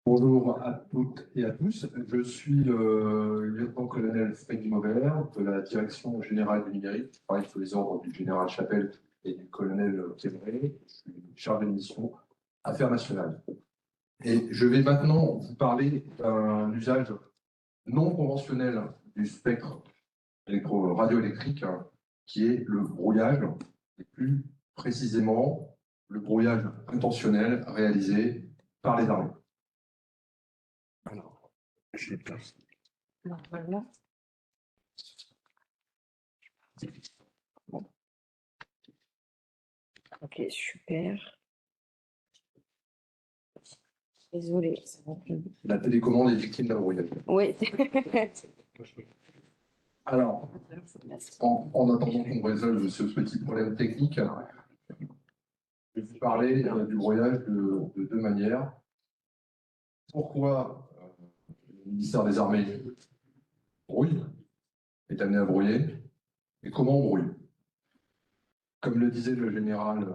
Bonjour à toutes et à tous. Je suis le lieutenant-colonel Freddy Maubert de la Direction générale du numérique. Je travaille sous les ordres du général Chapelle et du colonel Kébré. Je suis chargé de mission Affaires nationales. Et je vais maintenant vous parler d'un usage non conventionnel du spectre radioélectrique, qui est le brouillage, et plus précisément le brouillage intentionnel réalisé par les armées. Alors, je les place. Voilà. Bon. Ok, super. Désolée, ça va plus. La télécommande est victime d'un brouillage. Oui. Alors, en attendant qu'on résolve ce petit problème technique, je vais vous parler du brouillage de deux manières. Pourquoi le ministère des Armées brouille, est amené à brouiller, et comment on brouille. Comme le disait le général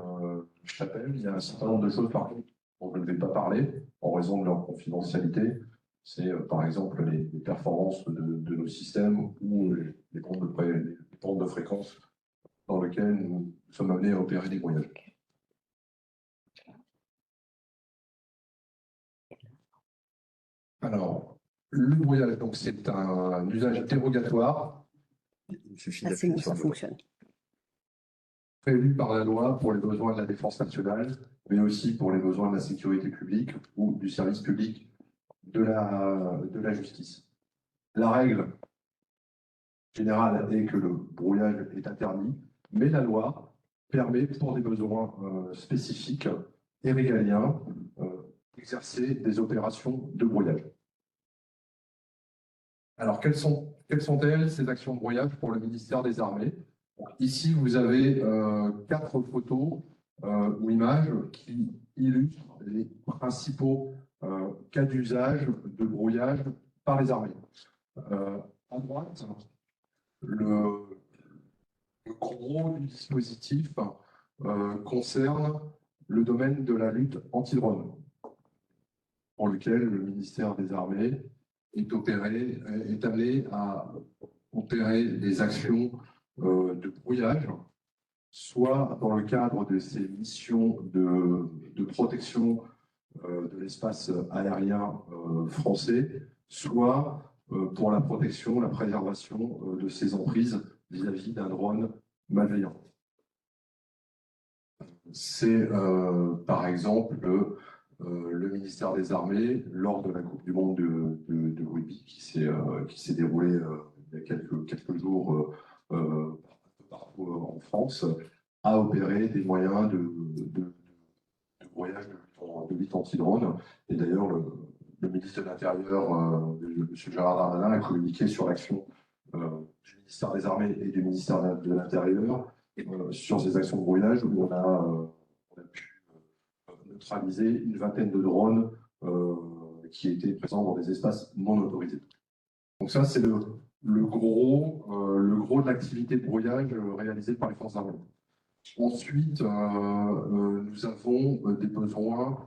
Chapelle, il y a un certain nombre de choses par contre dont je ne vais pas parler en raison de leur confidentialité. C'est par exemple les performances de nos systèmes ou les bandes de fréquences dans lesquelles nous sommes amenés à opérer des brouillages. Alors, le brouillage, donc, c'est un usage dérogatoire. Il suffit c'est bon, ça fonctionne. Prévu par la loi pour les besoins de la défense nationale, mais aussi pour les besoins de la sécurité publique ou du service public de la justice. La règle générale est que le brouillage est interdit, mais la loi permet, pour des besoins spécifiques et régaliens, d'exercer des opérations de brouillage. Alors, quelles sont-elles, ces actions de brouillage pour le ministère des Armées? Ici, vous avez 4 photos ou images qui illustrent les principaux cas d'usage de brouillage par les armées. À droite, le gros du dispositif concerne le domaine de la lutte anti-drone, pour lequel le ministère des Armées est amené à opérer des actions de brouillage, soit dans le cadre de ces missions de protection de l'espace aérien français, soit pour la protection, la préservation de ces emprises vis-à-vis d'un drone malveillant. C'est par exemple le ministère des Armées, lors de la Coupe du Monde de rugby qui s'est déroulée il y a quelques jours partout en France, a opéré des moyens de brouillage de lutte anti-drone. Et d'ailleurs, le ministre de l'Intérieur, M. Gérard Darmanin, a communiqué sur l'action du ministère des Armées et du ministère de l'Intérieur sur ces actions de brouillage, où on a pu neutraliser une vingtaine de drones qui étaient présents dans des espaces non autorisés. Donc ça, c'est le gros de l'activité de brouillage réalisée par les forces armées. Ensuite, nous avons des besoins,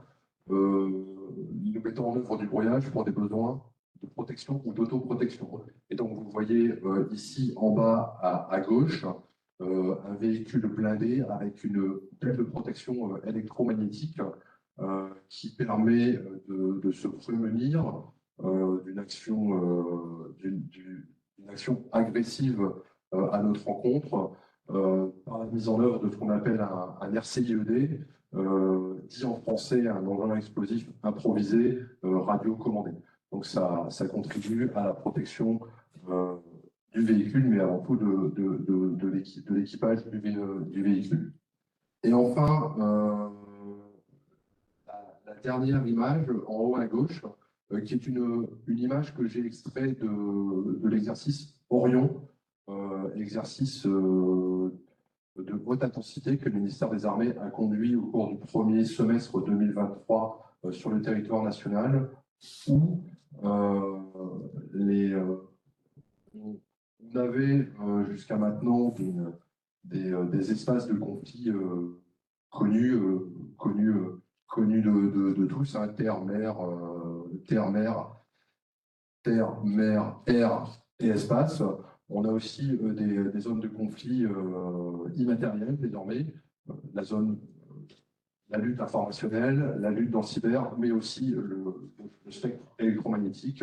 nous mettons en œuvre du brouillage pour des besoins de protection ou d'autoprotection. Et donc, vous voyez ici en bas à gauche, un véhicule blindé avec une plaque de protection électromagnétique qui permet de se prémunir d'une action agressive à notre rencontre par la mise en œuvre de ce qu'on appelle un RCIED, dit en français un engin explosif improvisé radiocommandé. Donc ça contribue à la protection du véhicule, mais avant tout de l'équipage du véhicule. Et enfin, la dernière image en haut à gauche, qui est une image que j'ai extraite de l'exercice Orion, exercice de haute intensité que le ministère des Armées a conduit au cours du premier semestre 2023 sur le territoire national, où on avait jusqu'à maintenant des espaces de conflit connu, connu de tous, hein, terre, mer, air et espace. On a aussi des zones de conflit immatérielles désormais, la zone, la lutte informationnelle, la lutte dans le cyber, mais aussi le spectre électromagnétique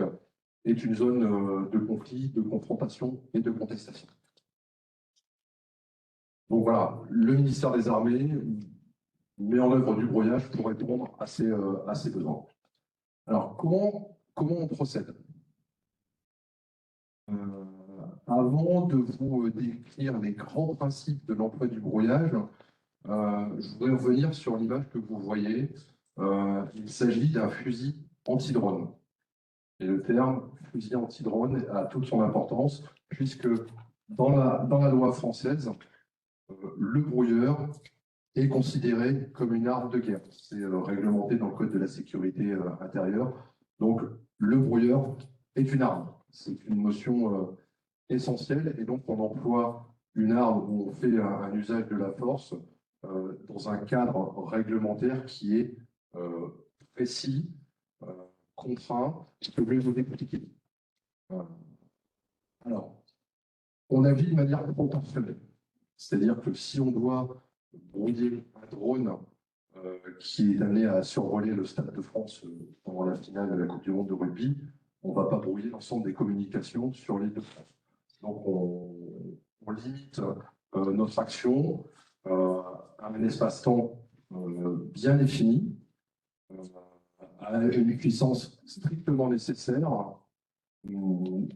est une zone de conflit, de confrontation et de contestation. Donc voilà, le ministère des Armées met en œuvre du brouillage pour répondre à ces besoins. Alors, comment on procède? Avant de vous décrire les grands principes de l'emploi du brouillage, je voudrais revenir sur l'image que vous voyez. Il s'agit d'un fusil anti-drone. Et le terme fusil anti-drone a toute son importance, puisque dans la loi française, le brouilleur est considéré comme une arme de guerre. C'est réglementé dans le Code de la sécurité intérieure. Donc, le brouilleur est une arme. C'est une notion essentielle. Et donc, on emploie une arme où on fait un usage de la force dans un cadre réglementaire qui est précis, contraint, et que je vais vous expliquer. Alors, on agit de manière proportionnelle. C'est-à-dire que si on doit brouiller un drone qui est amené à survoler le Stade de France pendant la finale de la Coupe du Monde de rugby, on ne va pas brouiller l'ensemble des communications sur l'île de France. Donc on limite notre action à un espace-temps bien défini, à une puissance strictement nécessaire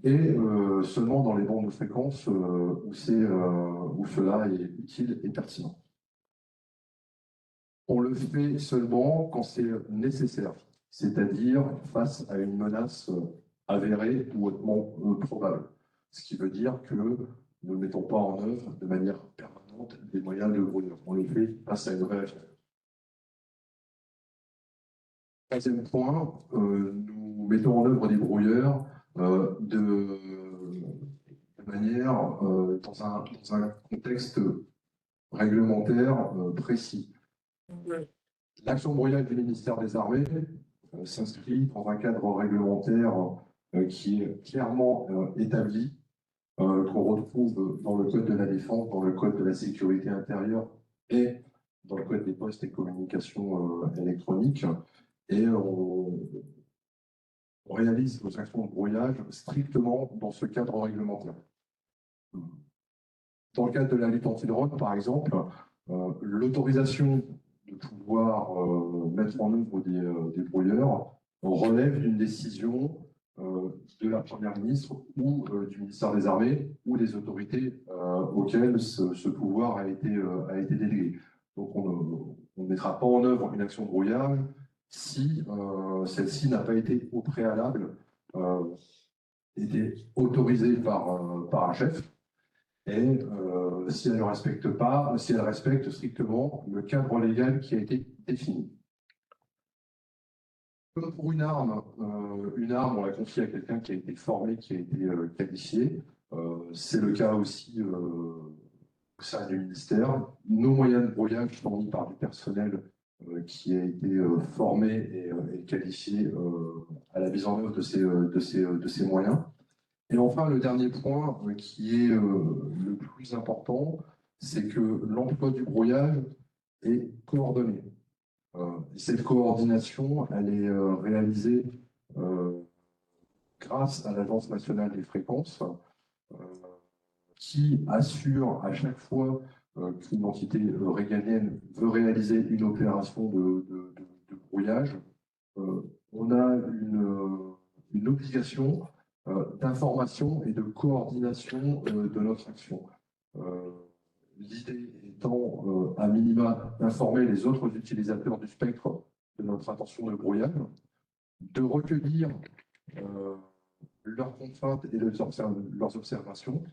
et seulement dans les bandes de fréquence où cela est utile et pertinent. On le fait seulement quand c'est nécessaire, c'est-à-dire face à une menace avérée ou hautement probable. Ce qui veut dire que nous ne mettons pas en œuvre de manière permanente des moyens de brouillage. On le fait face à une vraie affaire. Troisième point, nous mettons en œuvre des brouilleurs de manière dans un contexte réglementaire précis. L'action brouillage du ministère des Armées s'inscrit dans un cadre réglementaire qui est clairement établi, qu'on retrouve dans le Code de la Défense, dans le Code de la Sécurité intérieure et dans le Code des postes et communications électroniques. Et on réalise nos actions de brouillage strictement dans ce cadre réglementaire. Dans le cadre de la lutte anti-drone, par exemple, l'autorisation de pouvoir mettre en œuvre des brouilleurs relève d'une décision de la Première ministre ou du ministère des Armées ou des autorités auxquelles ce pouvoir a été délégué. Donc on ne mettra pas en œuvre une action de brouillage si celle-ci n'a pas été au préalable été autorisée par un chef. Et si elle ne respecte pas, si elle respecte strictement le cadre légal qui a été défini. Comme pour une arme, on la confie à quelqu'un qui a été formé, qui a été qualifié. C'est le cas aussi au sein du ministère. Nos moyens de brouillage fournis par du personnel qui a été formé et qualifié à la mise en œuvre de ces moyens. Et enfin, le dernier point qui est le plus important, c'est que l'emploi du brouillage est coordonné. Cette coordination, elle est réalisée grâce à l'Agence nationale des fréquences, qui assure à chaque fois qu'une entité régalienne veut réaliser une opération de brouillage, on a une obligation d'information et de coordination de notre action. L'idée étant, à minima, d'informer les autres utilisateurs du spectre de notre intention de brouillage, de recueillir leurs contraintes et leurs observations,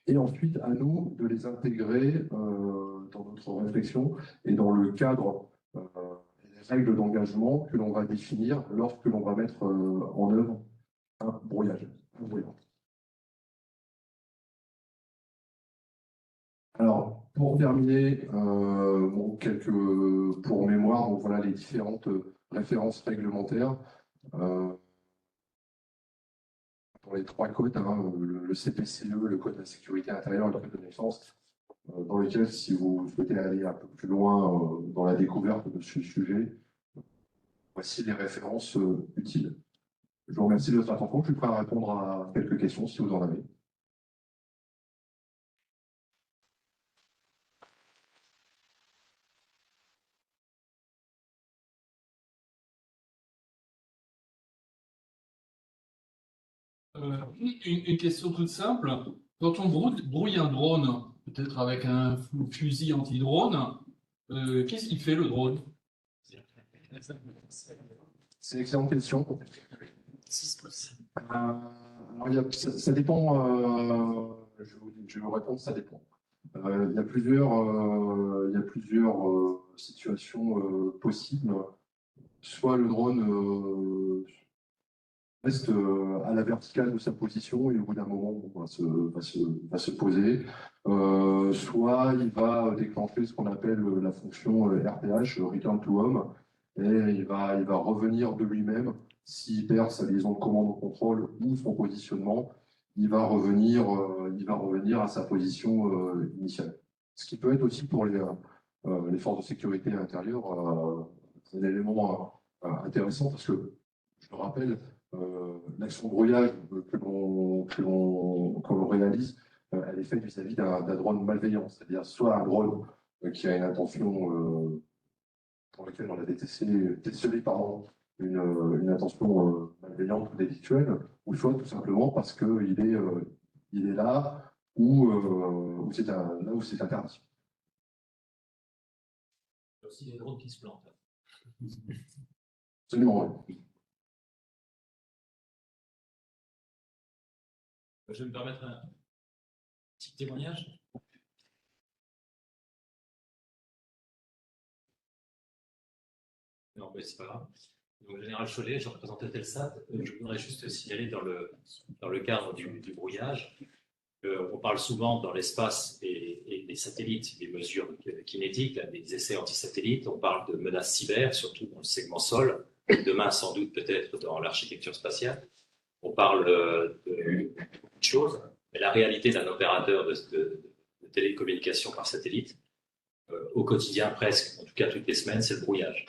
et ensuite à nous de les intégrer dans notre réflexion et dans le cadre et les règles d'engagement que l'on va définir lorsque l'on va mettre en œuvre un brouillage. Alors, pour terminer, bon, pour mémoire, donc voilà les différentes références réglementaires. Pour les trois codes, hein, le CPCE, le Code de la sécurité intérieure et le Code de défense, dans lesquels, si vous souhaitez aller un peu plus loin dans la découverte de ce sujet, voici les références utiles. Je vous remercie de votre attention. Je suis prêt à répondre à quelques questions si vous en avez. Une question toute simple. Quand on brouille un drone, peut-être avec un fusil anti-drone, qu'est-ce qu'il fait le drone? C'est une excellente question. Alors, ça dépend, je vais vous répondre, ça dépend. Il y a plusieurs situations possibles. Soit le drone reste à la verticale de sa position et au bout d'un moment va se poser. Soit il va déclencher ce qu'on appelle la fonction RTH, Return to Home, et il va revenir de lui-même s'il perd sa liaison de commande au contrôle ou son positionnement. Il va revenir à sa position initiale. Ce qui peut être aussi pour les forces de sécurité intérieure un élément intéressant parce que, je le rappelle, l'action de brouillage que l'on réalise, elle est faite vis-à-vis d'un drone malveillant, c'est-à-dire soit un drone qui a une intention pour laquelle on a décelé une intention malveillante ou délictuelle, ou soit tout simplement parce qu'il est là où c'est interdit. Il y a aussi des drones qui se plantent. Absolument, oui. Je vais me permettre un petit témoignage. Non, mais c'est pas grave. Donc, Général Chollet, je représente Telsat. Je voudrais juste signaler dans le cadre du brouillage, on parle souvent dans l'espace et des satellites, des mesures kinétiques, des essais anti-satellites. On parle de menaces cyber, surtout dans le segment sol. Demain, sans doute, peut-être dans l'architecture spatiale. On parle de beaucoup de choses, mais la réalité d'un opérateur de télécommunication par satellite, au quotidien presque, en tout cas toutes les semaines, c'est le brouillage.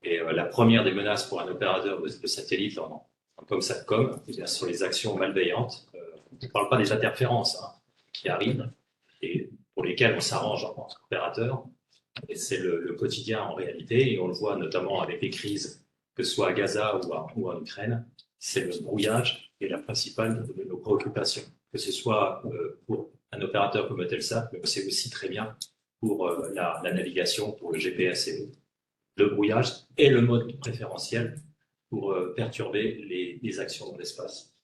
Et la première des menaces pour un opérateur de satellite en Comsatcom, sur les actions malveillantes, on ne parle pas des interférences qui arrivent et pour lesquelles on s'arrange en tant qu'opérateur. Et c'est le quotidien en réalité, et on le voit notamment avec les crises, que ce soit à Gaza ou en Ukraine, c'est le brouillage qui est la principale de nos préoccupations. Que ce soit pour un opérateur comme Eutelsat, mais c'est aussi très bien pour la navigation, pour le GPS et le brouillage est le mode préférentiel pour perturber les actions dans l'espace.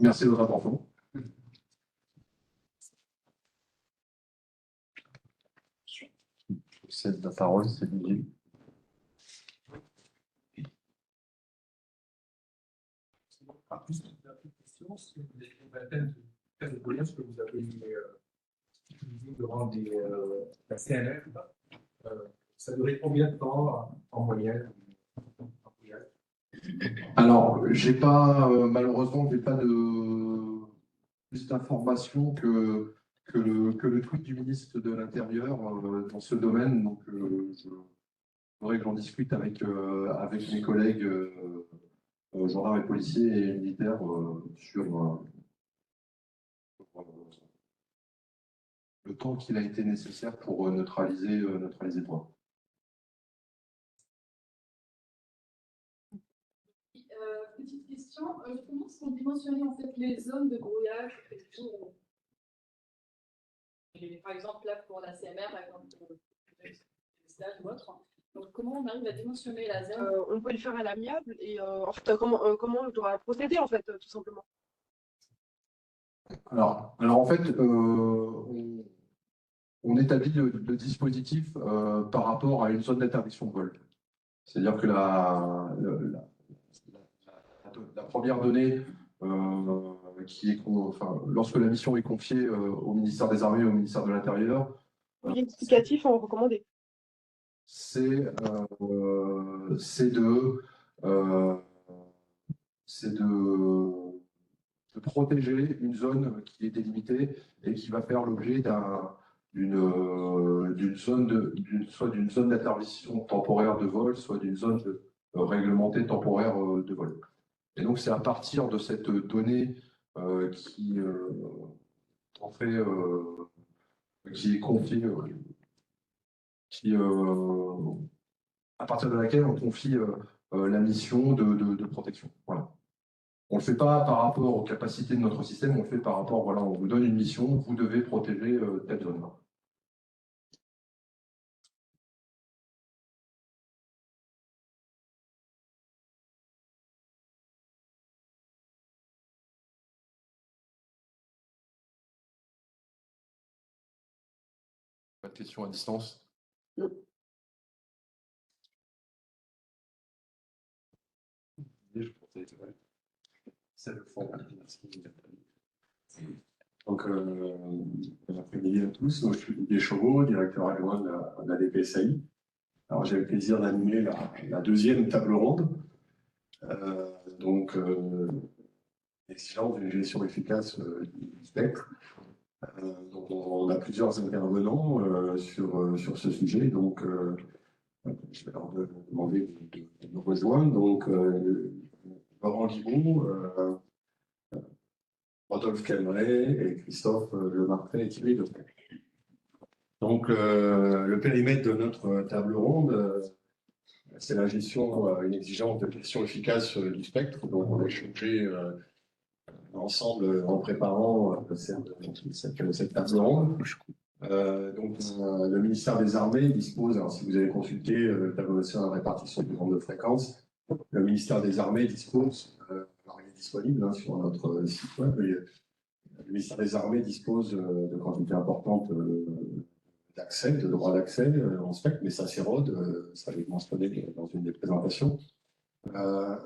Merci de votre attention. C'est la parole, c'est Didier. Plus une question sur les baptêmes de brouillage que vous avez utilisé durant la CNR. Ça durait combien de temps en moyenne? Alors, malheureusement, j'ai pas de plus d'informations que le tweet du ministre de l'Intérieur dans ce domaine. Donc, je voudrais que j'en discute avec mes collègues gendarmes et policiers et militaires sur le temps qu'il a été nécessaire pour neutraliser le point. Petite question, comment sont dimensionnées en fait les zones de brouillage par exemple là pour la CMR, par exemple pour le stage ou autre. Donc comment on arrive à dimensionner la zone? On peut le faire à l'amiable et en fait comment on doit procéder en fait tout simplement. Alors en fait, on on établit le dispositif par rapport à une zone d'interdiction de vol. C'est-à-dire que la première donnée lorsque la mission est confiée au ministère des Armées et au ministère de l'Intérieur, Oui, explicatif en recommandé. c'est de protéger une zone qui est délimitée et qui va faire l'objet soit d'une zone d'interdiction temporaire de vol, soit d'une zone réglementée temporaire de vol. Et donc, c'est à partir de cette donnée qui est confiée, à partir de laquelle on confie la mission de protection. Voilà. On ne le fait pas par rapport aux capacités de notre système, on le fait par rapport, voilà, on vous donne une mission, vous devez protéger telle zone. Pas de questions à distance? Non. C'est le fond. Donc, bon après-midi à tous. Donc, je suis Didier Chauveau, directeur adjoint de la DPSAI. Alors, j'ai le plaisir d'animer la deuxième table ronde. L'exigence d'une gestion efficace du spectre. Donc, on a plusieurs intervenants sur ce sujet. Donc, je vais leur demander de nous rejoindre. Donc, Laurent Guibaud, Rodolphe Calmeret et Christophe Lemartret et Thierry Lepre. Donc, le périmètre de notre table ronde, c'est la gestion, une exigence de gestion efficace du spectre. Donc, on a échangé ensemble en préparant cette table ronde. Le ministère des Armées dispose, alors si vous avez consulté le tableau de la répartition du nombre de fréquences, le ministère des Armées dispose, alors il est disponible sur notre site web, le ministère des Armées dispose de quantités importantes d'accès, de droits d'accès en spectre, mais ça s'érode, ça l'est mentionné dans une des présentations.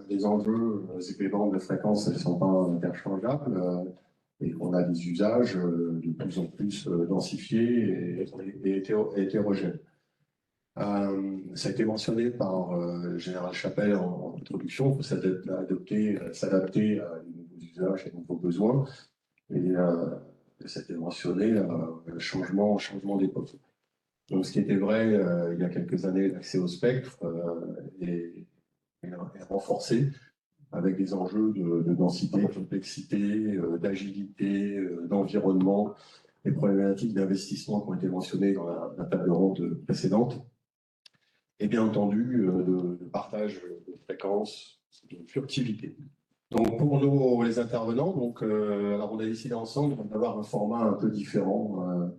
Les enjeux, c'est que les bandes de fréquences, elles ne sont pas interchangeables et qu'on a des usages de plus en plus densifiés et hétérogènes. Ça a été mentionné par le général Chapelle en introduction, il faut s'adapter à de nouveaux usages et de nouveaux besoins. Et ça a été mentionné, le changement d'époque. Donc, ce qui était vrai il y a quelques années, l'accès au spectre est renforcé avec des enjeux de densité, de complexité, d'agilité, d'environnement, les problématiques d'investissement qui ont été mentionnées dans la table ronde précédente. Et bien entendu, de partage de fréquences, de furtivité. Donc, pour les intervenants, alors on a décidé ensemble d'avoir un format un peu différent.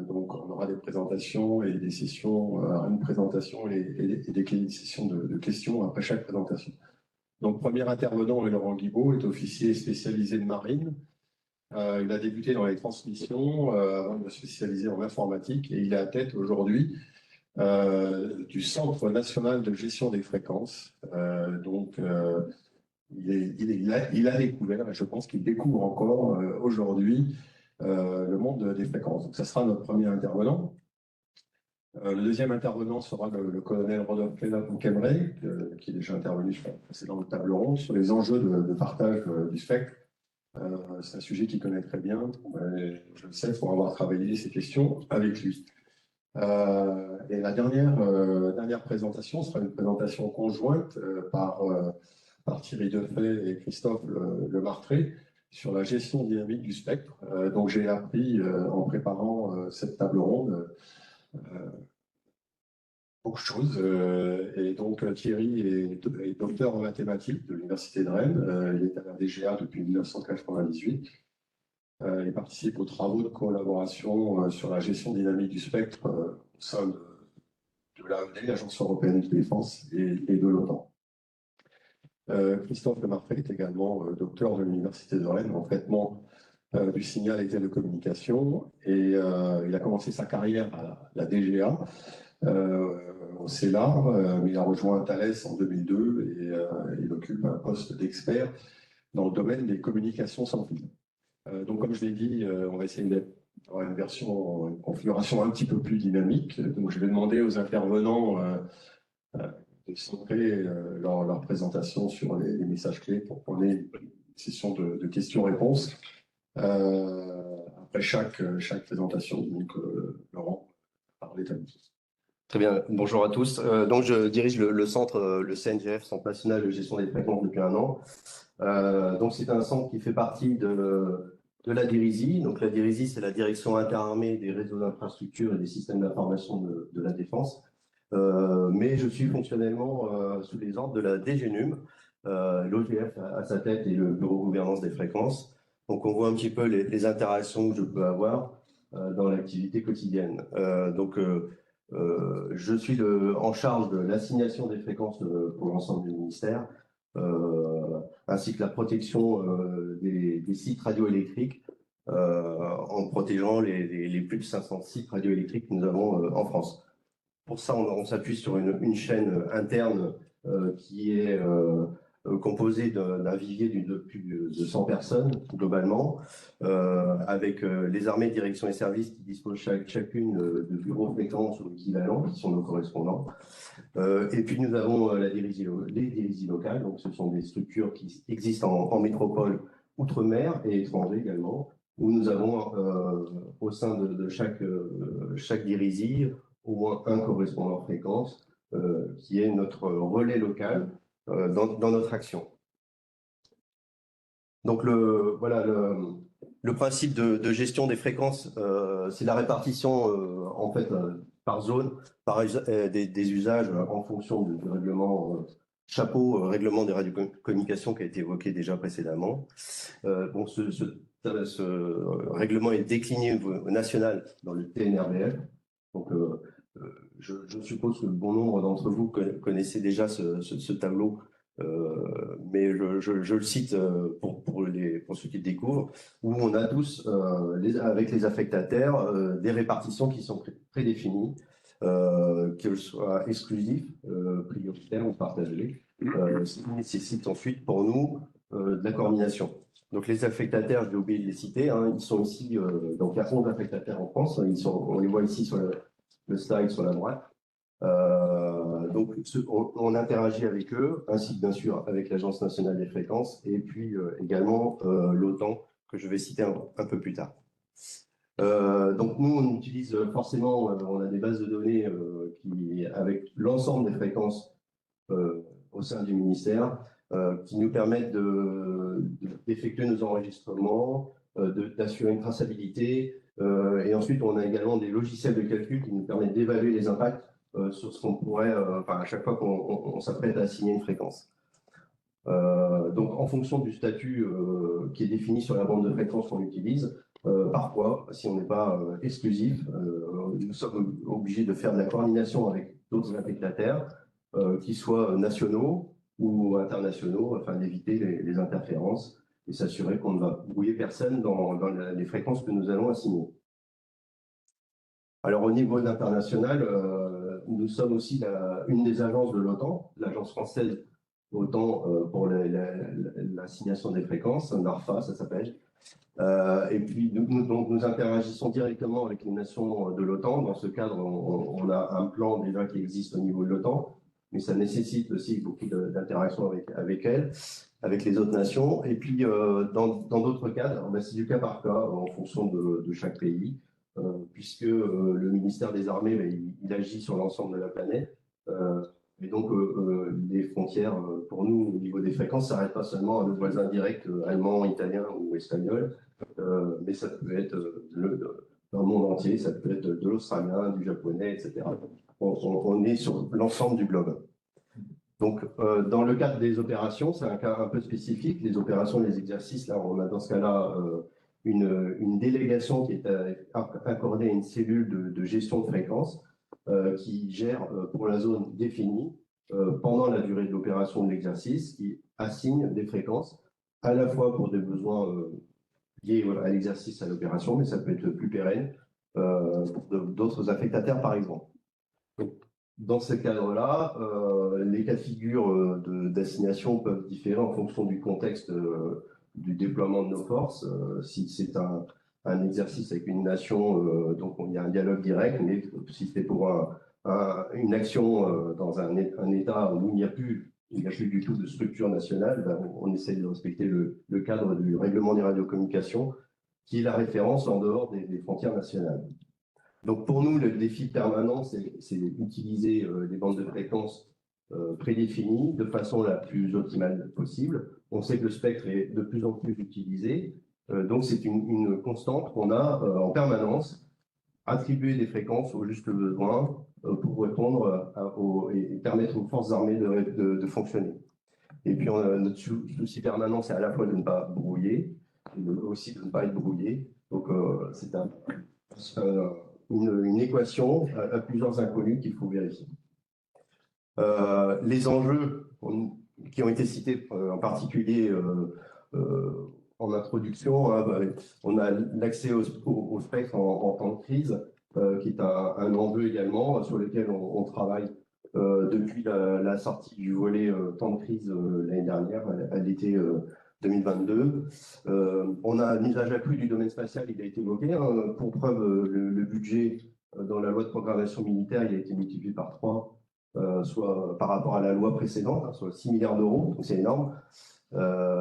Donc, on aura des présentations et des sessions, une présentation et des sessions de questions après chaque présentation. Donc, premier intervenant, Laurent Guibaud, est officier spécialisé de marine. Il a débuté dans les transmissions avant de se spécialiser en informatique et il est à tête aujourd'hui du Centre national de gestion des fréquences. Il a découvert, et je pense qu'il découvre encore aujourd'hui, le monde des fréquences. Donc, ça sera notre premier intervenant. Le deuxième intervenant sera le colonel Rodolphe Calmeret, qui est déjà intervenu sur la précédente table ronde, sur les enjeux de partage du spectre. C'est un sujet qu'il connaît très bien. Je le sais, pour avoir travaillé ces questions avec lui. Et la dernière présentation sera une présentation conjointe par Thierry Defay et Christophe Lemartret sur la gestion dynamique du spectre. Donc j'ai appris en préparant cette table ronde beaucoup de choses. Et donc Thierry est docteur en mathématiques de l'Université de Rennes. Il est à la DGA depuis 1998. Il participe aux travaux de collaboration sur la gestion dynamique du spectre au sein de l'AED, l'Agence européenne de défense, et de l'OTAN. Christophe Lemartret est également docteur de l'Université de Rennes en traitement du signal et télécommunications. Et il a commencé sa carrière à la DGA, au CELAR, mais il a rejoint Thales en 2002 et il occupe un poste d'expert dans le domaine des communications sans fil. Donc, comme je l'ai dit, on va essayer d'avoir une configuration un petit peu plus dynamique. Donc, je vais demander aux intervenants de centrer leur présentation sur les messages clés pour qu'on ait une session de questions-réponses. Après chaque présentation, donc Laurent parler à nous. Très bien, bonjour à tous. Donc je dirige le centre, le CNGF, Centre National de Gestion des Fréquences, depuis un an. Donc c'est un centre qui fait partie de la DIRISI. Donc la DIRISI, c'est la Direction interarmée des réseaux d'infrastructures et des systèmes d'information de la défense. Mais je suis fonctionnellement sous les ordres de la DGNUM, l'OGF à sa tête et le Bureau gouvernance des fréquences. Donc on voit un petit peu les interactions que je peux avoir dans l'activité quotidienne. Je suis en charge de l'assignation des fréquences pour l'ensemble du ministère, ainsi que la protection des sites radioélectriques, en protégeant les plus de 500 sites radioélectriques que nous avons en France. Pour ça, on s'appuie sur une chaîne interne qui est composée d'un vivier de plus de 100 personnes globalement, avec les armées, directions et services qui disposent chacune de bureaux fréquents ou équivalents, qui sont nos correspondants. Et puis nous avons les DIRISI locales, donc ce sont des structures qui existent en métropole, outre-mer et étrangers également, où nous avons au sein de chaque DIRISI au moins un correspondant fréquence qui est notre relais local dans notre action. Donc le principe de gestion des fréquences, c'est la répartition en fait par zone, des usages en fonction du règlement chapeau, règlement des radiocommunications qui a été évoqué déjà précédemment. Bon, ce règlement est décliné au niveau national dans le TNRBF. Donc je suppose que bon nombre d'entre vous connaissez déjà ce tableau, mais je le cite pour ceux qui le découvrent, où on a tous, avec les affectataires, des répartitions qui sont prédéfinies, qu'elles soient exclusives, prioritaires ou partagées, ce qui nécessite ensuite pour nous de la coordination. Donc les affectataires, j'ai oublié de les citer, ils sont ici, donc il y a 11 affectataires en France, on les voit ici sur le slide sur la droite. Donc on interagit avec eux, ainsi que bien sûr avec l'Agence nationale des fréquences, et puis également l'OTAN, que je vais citer un peu plus tard. Donc nous, on utilise forcément, on a des bases de données avec l'ensemble des fréquences au sein du ministère, qui nous permettent d'effectuer nos enregistrements, d'assurer une traçabilité, et ensuite on a également des logiciels de calcul qui nous permettent d'évaluer les impacts sur ce qu'on pourrait, à chaque fois qu'on s'apprête à assigner une fréquence. Donc en fonction du statut qui est défini sur la bande de fréquence qu'on utilise, parfois, si on n'est pas exclusif, nous sommes obligés de faire de la coordination avec d'autres affectataires, qui soient nationaux ou internationaux, afin d'éviter les interférences et s'assurer qu'on ne va brouiller personne dans les fréquences que nous allons assigner. Alors au niveau international, nous sommes aussi une des agences de l'OTAN, l'agence française OTAN pour l'assignation des fréquences, NARFA ça s'appelle. Et puis nous interagissons directement avec les nations de l'OTAN. Dans ce cadre, on a un plan déjà qui existe au niveau de l'OTAN, mais ça nécessite aussi beaucoup d'interactions avec elles, avec les autres nations. Et puis dans d'autres cadres, c'est du cas par cas en fonction de chaque pays, puisque le ministère des Armées, il agit sur l'ensemble de la planète. Et donc, les frontières, pour nous, au niveau des fréquences, ça n'arrête pas seulement à nos voisins directs, allemands, italiens ou espagnols, mais ça peut être dans le monde entier, ça peut être de l'australien, du japonais, etc. On est sur l'ensemble du globe. Donc, dans le cadre des opérations, c'est un cas un peu spécifique. Les opérations, les exercices, là, on a dans ce cas-là une délégation qui est accordée à une cellule de gestion de fréquences, qui gère pour la zone définie, pendant la durée de l'opération de l'exercice, qui assigne des fréquences, à la fois pour des besoins liées à l'exercice, à l'opération, mais ça peut être plus pérenne pour d'autres affectataires, par exemple. Donc, dans ce cadre-là, les cas de figure d'assignation peuvent différer en fonction du contexte du déploiement de nos forces. Si c'est un exercice avec une nation, donc il y a un dialogue direct, mais si c'est pour une action dans un État où il n'y a plus du tout de structure nationale, ben, on essaie de respecter le cadre du règlement des radiocommunications, qui est la référence en dehors des frontières nationales. Donc pour nous, le défi permanent, c'est d'utiliser des bandes de fréquences prédéfinies de façon la plus optimale possible. On sait que le spectre est de plus en plus utilisé, donc c'est une constante qu'on a en permanence, attribuer des fréquences au juste besoin pour répondre et permettre aux forces armées de fonctionner. Et puis notre souci permanent, c'est à la fois de ne pas brouiller, mais aussi de ne pas être brouillé. Donc c'est une équation à plusieurs inconnus qu'il faut vérifier. Les enjeux qui ont été cités en particulier en introduction, on a l'accès au spectre en temps de crise, qui est un enjeu également sur lequel on travaille depuis la sortie du volet temps de crise l'année dernière, à l'été 2022. On a un usage accru du domaine spatial, il a été évoqué. Hein, pour preuve, le budget dans la loi de programmation militaire, il a été multiplié par 3, soit par rapport à la loi précédente, hein, soit 6 milliards d'euros, donc c'est énorme.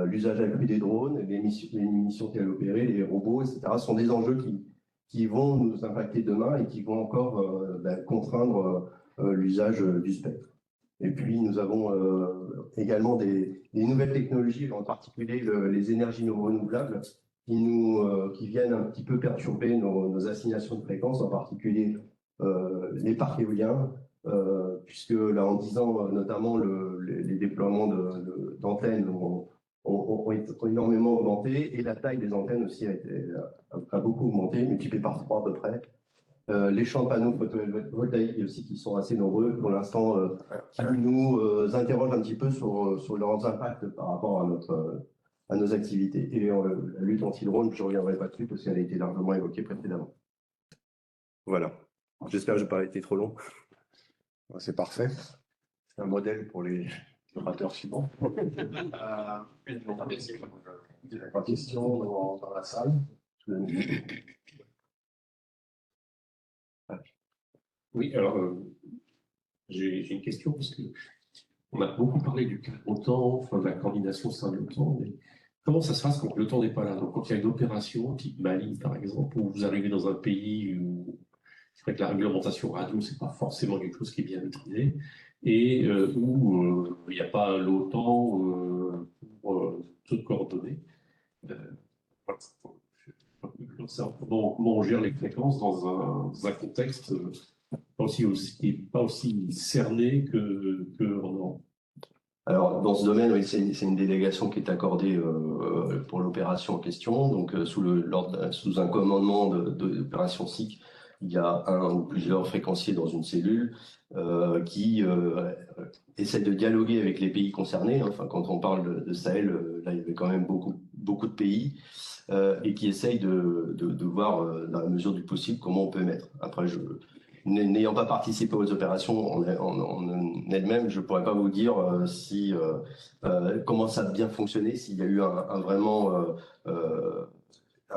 L'usage accru des drones, les munitions qu'elles opéraient, les robots, etc., sont des enjeux qui vont nous impacter demain et qui vont encore contraindre l'usage du spectre. Et puis, nous avons également des nouvelles technologies, en particulier les énergies renouvelables, qui viennent un petit peu perturber nos assignations de fréquences, en particulier les parcs éoliens, puisque là, en 10 ans, notamment, les déploiements d'antennes ont énormément augmenté, et la taille des antennes aussi a beaucoup augmenté, multiplié par 3 à peu près. Les champs de panneaux photovoltaïques aussi qui sont assez nombreux pour l'instant, qui nous interrogent un petit peu sur leurs impacts par rapport à nos activités. Et la lutte anti-drone, je ne reviendrai pas dessus parce qu'elle a été largement évoquée précédemment. Voilà. J'espère que je n'ai pas été trop long. C'est parfait. C'est un modèle pour les orateurs suivants. Pas de questions dans la salle. Oui, alors j'ai une question parce que on a beaucoup parlé du cadre OTAN, enfin de la coordination au sein de l'OTAN, mais comment ça se passe quand l'OTAN n'est pas là? Donc quand il y a une opération, type Mali par exemple, où vous arrivez dans un pays où c'est vrai que la réglementation radio, c'est pas forcément quelque chose qui est bien maîtrisé, et où il n'y a pas l'OTAN pour se coordonner. Comment on gère les fréquences dans un contexte pas aussi cerné qu'en Europe? Alors, dans ce domaine, oui, c'est une délégation qui est accordée pour l'opération en question. Donc, sous un commandement d'opération SIC, il y a un ou plusieurs fréquenciers dans une cellule qui essaie de dialoguer avec les pays concernés. Enfin, quand on parle de Sahel, là, il y avait quand même beaucoup de pays et qui essayent de voir, dans la mesure du possible, comment on peut émettre. Après, n'ayant pas participé aux opérations en elles-mêmes, je ne pourrais pas vous dire comment ça a bien fonctionné, s'il y a eu un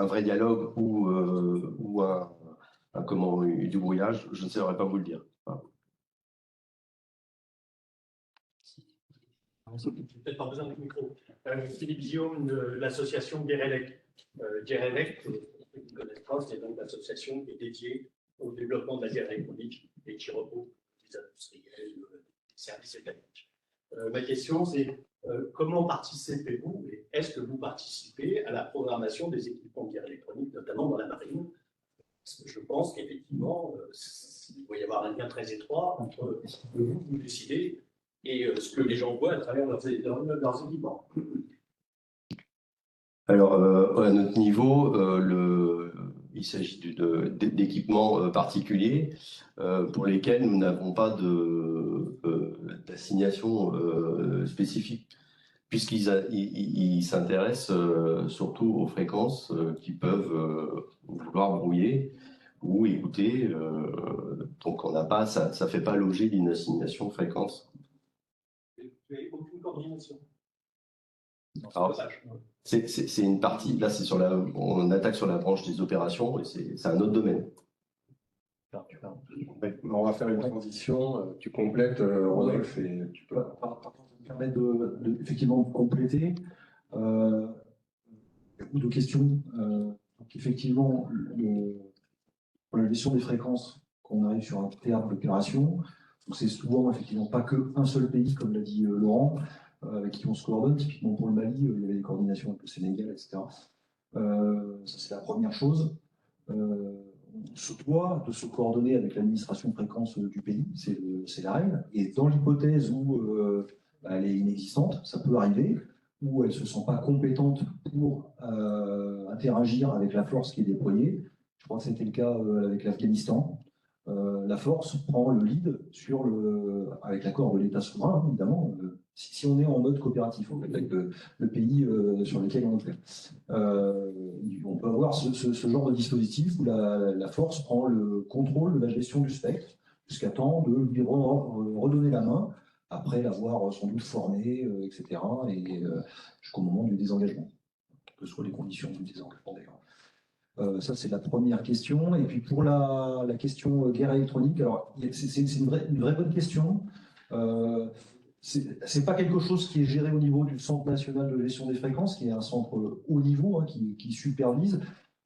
vrai dialogue ou du brouillage. Je ne saurais pas vous le dire. Voilà. Peut-être pas besoin de micro. Philippe Guillaume de l'association Guérélec. Guérélec, pour ceux qui ne connaissent pas, c'est donc l'association qui est dédiée au développement de la guerre électronique et qui regroupe les industriels, les services étatiques. Ma question, c'est comment participez-vous et est-ce que vous participez à la programmation des équipements de guerre électronique, notamment dans la marine? Parce que je pense qu'effectivement, il doit y avoir un lien très étroit entre ce que vous décidez et ce que les gens voient à travers leurs équipements. Alors, à notre niveau, il s'agit d'équipements particuliers pour lesquels nous n'avons pas d'assignation spécifique. Puisqu'ils s'intéressent surtout aux fréquences qui peuvent vouloir brouiller ou écouter. Donc on n'a pas, ça ne fait pas l'objet d'une assignation de fréquence. Vous n'avez aucune coordination. Alors, c'est une partie, là c'est on attaque sur la branche des opérations et c'est un autre domaine. On va faire une transition, tu complètes Rodolphe et tu peux. Par contre, ça me permet effectivement de compléter. Il y a beaucoup de questions. Donc effectivement, pour la gestion des fréquences, quand on arrive sur un théâtre d'opération, c'est souvent effectivement pas qu'un seul pays, comme l'a dit Laurent, avec qui on se coordonne. Typiquement pour le Mali, il y avait des coordinations avec le Sénégal, etc. Ça, c'est la première chose. On se doit de se coordonner avec l'administration de fréquence du pays, c'est la règle. Et dans l'hypothèse où elle est inexistante, ça peut arriver, où elle ne se sent pas compétente pour interagir avec la force qui est déployée. Je crois que c'était le cas avec l'Afghanistan. La force prend le lead avec l'accord de l'État souverain, hein, évidemment, si on est en mode coopératif en fait, avec le pays sur lequel on opère. On peut avoir ce genre de dispositif où la force prend le contrôle de la gestion du spectre jusqu'à temps de lui redonner la main après l'avoir sans doute formé, etc. et jusqu'au moment du désengagement, que soient les conditions du désengagement d'ailleurs. Ça, c'est la première question. Et puis pour la question guerre électronique, alors c'est une vraie bonne question. C'est pas quelque chose qui est géré au niveau du Centre national de gestion des fréquences, qui est un centre haut niveau, hein, qui supervise.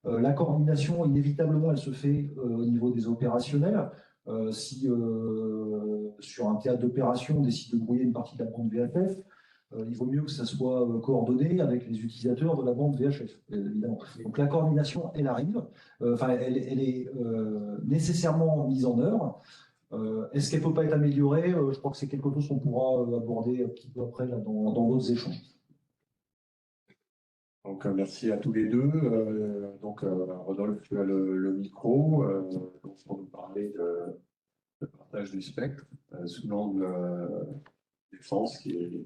La coordination, inévitablement, elle se fait au niveau des opérationnels. Si sur un théâtre d'opération, on décide de brouiller une partie de la bande VHF, il vaut mieux que ça soit coordonné avec les utilisateurs de la bande VHF, évidemment. Donc la coordination, elle arrive, elle est nécessairement mise en œuvre. Est-ce qu'elle ne peut pas être améliorée? Je crois que c'est quelque chose qu'on pourra aborder un petit peu après là, dans d'autres échanges. Donc merci à tous les deux. Rodolphe, tu as le micro pour nous parler de partage du spectre sous l'angle défense qui est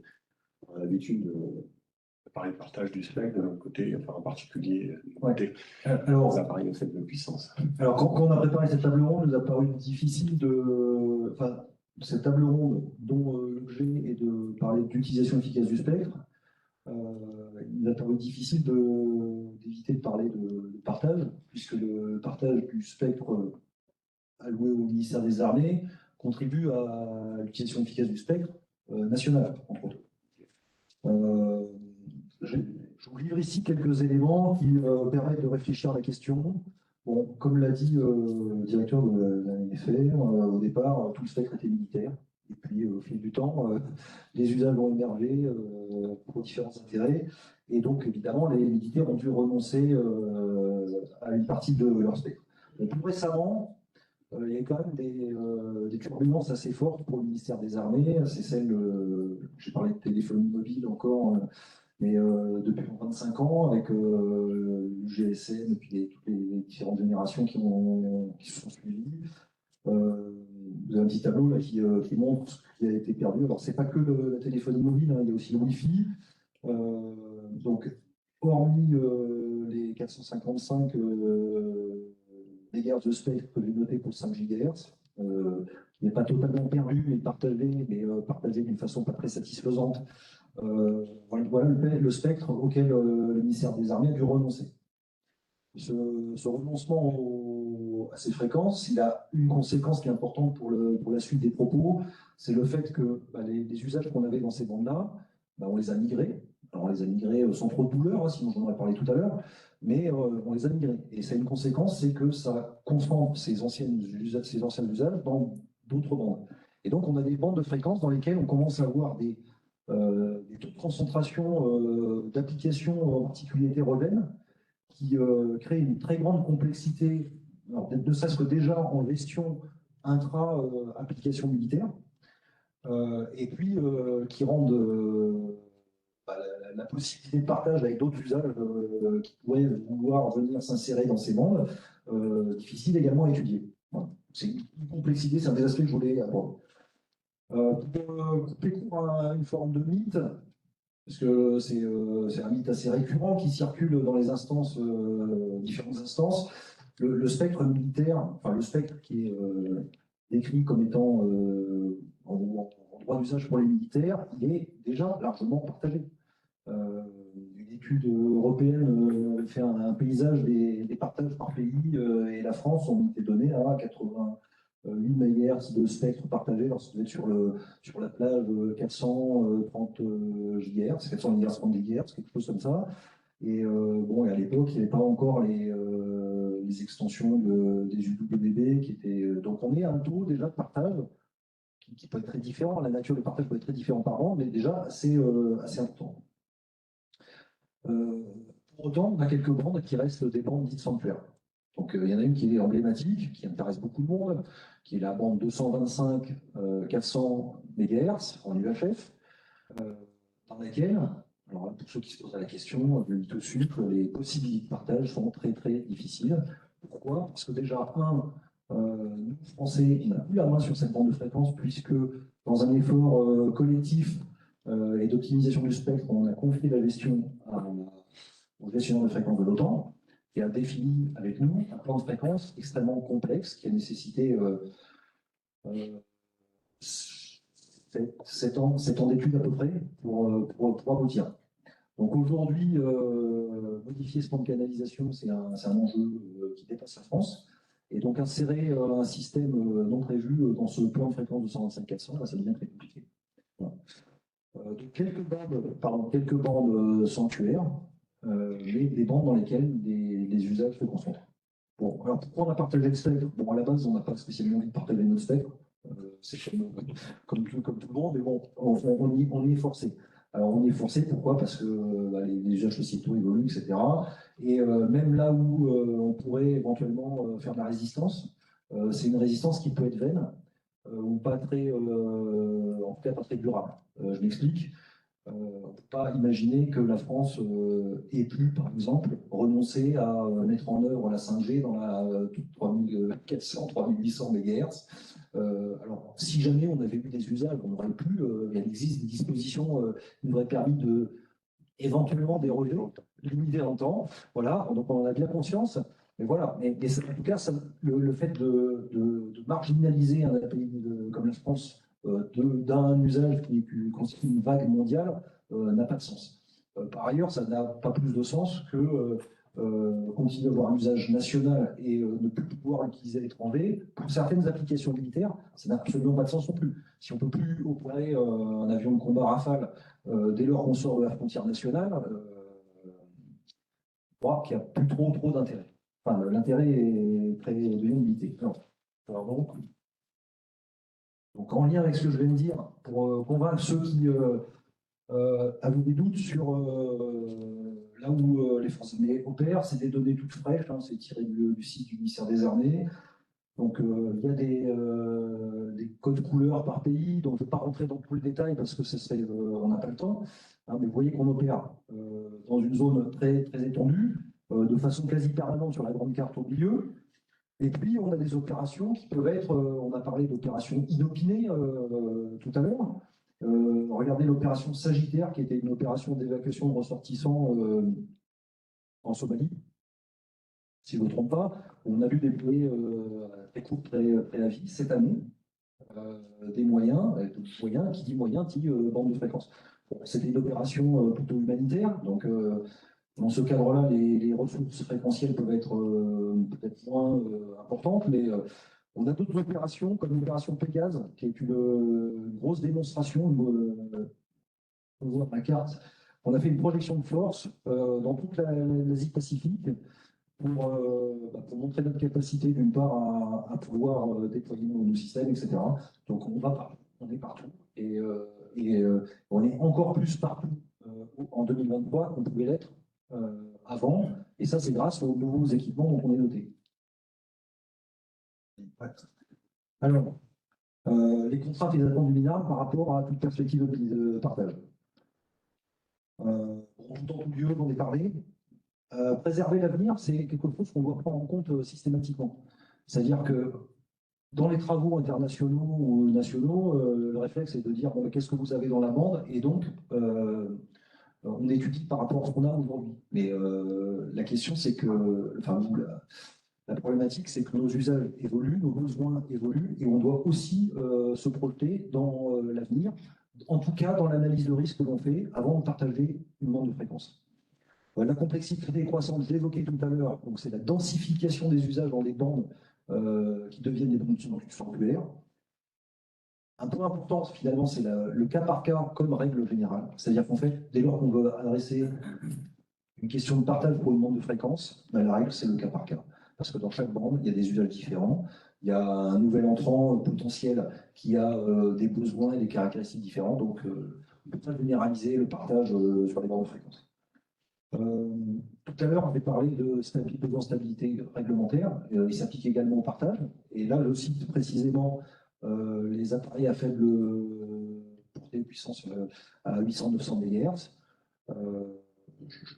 on a l'habitude de parler de partage du spectre de notre côté, enfin en particulier du côté des appareils de faible puissance. Alors quand on a préparé cette table ronde, il nous a paru difficile cette table ronde dont l'objet est de parler d'utilisation efficace du spectre, il nous a paru difficile d'éviter de parler de partage, puisque le partage du spectre alloué au ministère des Armées contribue à l'utilisation efficace du spectre national, entre autres. Je vous livre ici quelques éléments qui permettent de réfléchir à la question. Bon, comme l'a dit le directeur de la NFR, au départ, tout le spectre était militaire. Et puis, au fil du temps, les usages ont émergé pour différents intérêts. Et donc, évidemment, les militaires ont dû renoncer à une partie de leur spectre. Donc, plus récemment, il y a quand même des turbulences assez fortes pour le ministère des Armées. C'est celle, j'ai parlé de téléphonie mobile encore, mais depuis 25 ans, avec le GSM et puis toutes les différentes générations qui se sont suivies. Vous avez un petit tableau là, qui montre ce qui a été perdu. Alors, c'est pas que la téléphonie mobile, hein, il y a aussi le Wi-Fi. Donc, hormis les 455 MHz de spectre que j'ai noté pour 5 GHz, qui n'est pas totalement perdu, mais partagé d'une façon pas très satisfaisante. Voilà le spectre auquel le ministère des Armées a dû renoncer. Ce renoncement à ces fréquences, il a une conséquence qui est importante pour la suite des propos, c'est le fait que les usages qu'on avait dans ces bandes-là, on les a migrés. Alors on les a migrés sans trop de douleur, hein, sinon j'en aurais parlé tout à l'heure, mais on les a migrés. Et ça a une conséquence, c'est que ça concentre ces anciens usages dans d'autres bandes. Et donc on a des bandes de fréquences dans lesquelles on commence à avoir des taux de concentration d'applications, en particulier hétérogènes, qui créent une très grande complexité, alors peut-être ne serait-ce que déjà en gestion intra-application militaire, et puis qui rendent la possibilité de partage avec d'autres usages qui pourraient vouloir venir s'insérer dans ces bandes, difficile également à étudier. Voilà. C'est une complexité, c'est un des aspects que je voulais aborder. Pour couper court à une forme de mythe, parce que c'est un mythe assez récurrent qui circule dans les instances, différentes instances. Le spectre militaire, enfin le spectre qui est décrit comme étant en droit d'usage pour les militaires, il est déjà largement partagé. Une étude européenne fait un paysage des partages par pays et la France, on était donné à 88 MHz de spectre partagé lorsque vous êtes sur la plage 430 GHz, 400 MHz, 30 GHz, quelque chose comme ça. Et bon, et à l'époque, il n'y avait pas encore les extensions des UWB qui étaient. Donc on est à un taux déjà de partage qui peut être très différent. La nature du partage peut être très différente par an, mais déjà assez important. Pour autant, on a quelques bandes qui restent des bandes dites sanctuaires. Donc il y en a une qui est emblématique, qui intéresse beaucoup de monde, qui est la bande 225 400 MHz en UHF, dans laquelle, alors pour ceux qui se posent la question, je le dis tout de suite, les possibilités de partage sont très très difficiles. Pourquoi? Parce que déjà, nous, Français, on n'a plus la main sur cette bande de fréquence, puisque dans un effort collectif et d'optimisation du spectre, on a confié la gestion au gestionnaire de fréquences de l'OTAN, qui a défini avec nous un plan de fréquence extrêmement complexe, qui a nécessité 7 ans d'études à peu près pour aboutir. Donc aujourd'hui, modifier ce plan de canalisation, c'est un enjeu qui dépasse la France. Et donc insérer un système non prévu dans ce plan de fréquence de 125-400, ça devient très compliqué. Voilà. Donc quelques bandes sanctuaires, mais des bandes dans lesquelles les usages se concentrent. Bon, alors pourquoi on a partagé le spectre? Bon, à la base, on n'a pas spécialement envie de partager notre spectre. C'est comme tout le monde, mais bon, on y est forcé. Alors on y est forcé, pourquoi? Parce que les usages sociétaux évoluent, etc. Et même là où on pourrait éventuellement faire de la résistance, c'est une résistance qui peut être vaine ou pas très, en tout cas pas très durable. Je m'explique. On ne peut pas imaginer que la France ait pu, par exemple, renoncer à mettre en œuvre la 5G dans la 3400, 3800 MHz. Alors, si jamais on avait eu des usages, on aurait pu, il existe des dispositions qui nous auraient permis de éventuellement déroger, limiter en temps. Voilà, donc on en a bien conscience. Mais voilà, mais en tout cas, le fait de marginaliser un pays comme la France d'un usage qui constitue une vague mondiale n'a pas de sens. Par ailleurs, ça n'a pas plus de sens que continuer à avoir un usage national et ne plus pouvoir l'utiliser à l'étranger. Pour certaines applications militaires, ça n'a absolument pas de sens non plus. Si on ne peut plus opérer un avion de combat Rafale dès lors qu'on sort de la frontière nationale, je crois qu'il n'y a plus trop d'intérêt. Enfin, l'intérêt est très limité. Donc, en lien avec ce que je viens de dire, pour convaincre ceux qui avaient des doutes sur là où les Français opèrent, c'est des données toutes fraîches, hein, c'est tiré du site du ministère des Armées. Donc, il y a des codes couleurs par pays, donc je ne vais pas rentrer dans tout le détail parce que on n'a pas le temps. Hein, mais vous voyez qu'on opère dans une zone très, très étendue, de façon quasi permanente sur la grande carte au milieu. Et puis, on a des opérations qui peuvent être, on a parlé d'opérations inopinées tout à l'heure. Regardez l'opération Sagittaire, qui était une opération d'évacuation de ressortissants en Somalie. Si je ne me trompe pas, on a vu déployer très court préavis cette année des moyens, qui dit moyens, dit bande de fréquence. Bon, c'était une opération plutôt humanitaire, donc dans ce cadre-là, les ressources fréquentielles peuvent être peut-être moins importantes, mais on a d'autres opérations, comme l'opération Pégase, qui est une grosse démonstration. On voit ma carte. On a fait une projection de force dans toute l'Asie-Pacifique pour montrer notre capacité, d'une part, à pouvoir déployer nos systèmes, etc. Donc on est partout. Et on est encore plus partout en 2023 qu'on pouvait l'être avant, et ça c'est grâce aux nouveaux équipements dont on est doté. Alors, les contraintes et les attentes du MINARM par rapport à toute perspective de partage. Tout en tout lieu, on en est parlé. Préserver l'avenir, c'est quelque chose qu'on doit prendre en compte systématiquement. C'est-à-dire que dans les travaux internationaux ou nationaux, le réflexe est de dire bon, qu'est-ce que vous avez dans la bande, et donc on étudie par rapport à ce qu'on a aujourd'hui. Mais la question, c'est que, enfin, la problématique, c'est que nos usages évoluent, nos besoins évoluent, et on doit aussi se projeter dans l'avenir, en tout cas dans l'analyse de risque que l'on fait avant de partager une bande de fréquence. La complexité croissante, je l'ai évoqué tout à l'heure, donc c'est la densification des usages dans des bandes qui deviennent des bandes formulaires. Un point important, finalement, c'est le cas par cas comme règle générale. C'est-à-dire qu'en fait, dès lors qu'on veut adresser une question de partage pour une bande de fréquence, ben, la règle, c'est le cas par cas. Parce que dans chaque bande, il y a des usages différents. Il y a un nouvel entrant potentiel qui a des besoins et des caractéristiques différentes. Donc, on ne peut pas généraliser le partage sur les bandes de fréquence. Tout à l'heure, on avait parlé de besoin de stabilité réglementaire. Il s'applique également au partage. Et là, je cite précisément les appareils à faible portée de puissance à 800-900 MHz.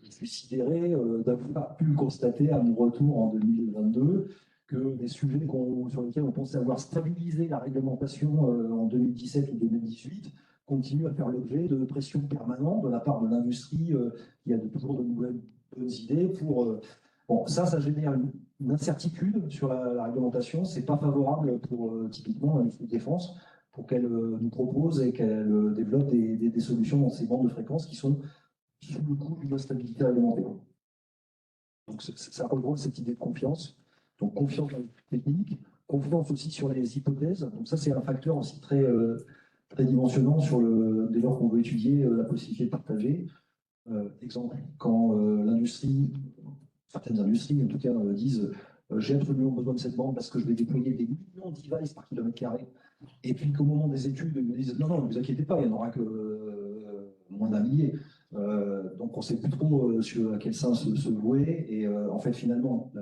Je suis sidéré d'avoir pu constater à mon retour en 2022 que des sujets sur lesquels on pensait avoir stabilisé la réglementation en 2017 ou 2018 continuent à faire l'objet de pression permanente de la part de l'industrie qui a toujours de nouvelles bonnes idées pour... Bon, ça génère une incertitude sur la réglementation. Ce n'est pas favorable pour typiquement l'industrie de défense pour qu'elle nous propose et qu'elle développe des solutions dans ces bandes de fréquences qui sont sous le coup d'une instabilité réglementaire. Donc ça rejoint cette idée de confiance. Donc confiance dans les techniques, confiance aussi sur les hypothèses. Donc ça c'est un facteur aussi très dimensionnant dès lors qu'on veut étudier la possibilité de partager. Exemple, quand certaines industries en tout cas disent j'ai absolument besoin de cette bande parce que je vais déployer des millions de devices par kilomètre carré. Et puis qu'au moment des études, ils me disent non, ne vous inquiétez pas, il n'y en aura que moins d'un millier. Donc on ne sait plus trop à quel sein se vouer. Et en fait, finalement,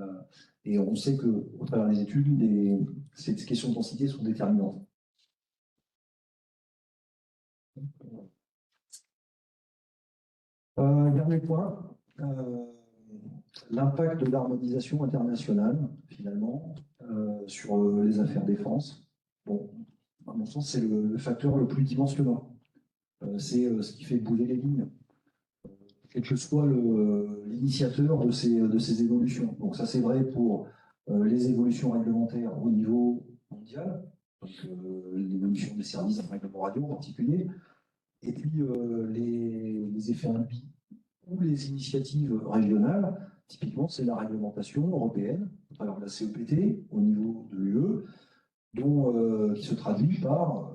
et on sait qu'au travers des études, ces questions de densité sont déterminantes. Dernier point, l'impact de l'harmonisation internationale, finalement, sur les affaires défense. Bon, à mon sens, c'est le facteur le plus dimensionnant. C'est ce qui fait bouger les lignes, quel que soit l'initiateur de ces évolutions. Donc ça, c'est vrai pour les évolutions réglementaires au niveau mondial, donc l'évolution des services de règlement radio en particulier, et puis les effets induits ou les initiatives régionales. Typiquement, c'est la réglementation européenne, à travers la CEPT, au niveau de l'UE, qui se traduit par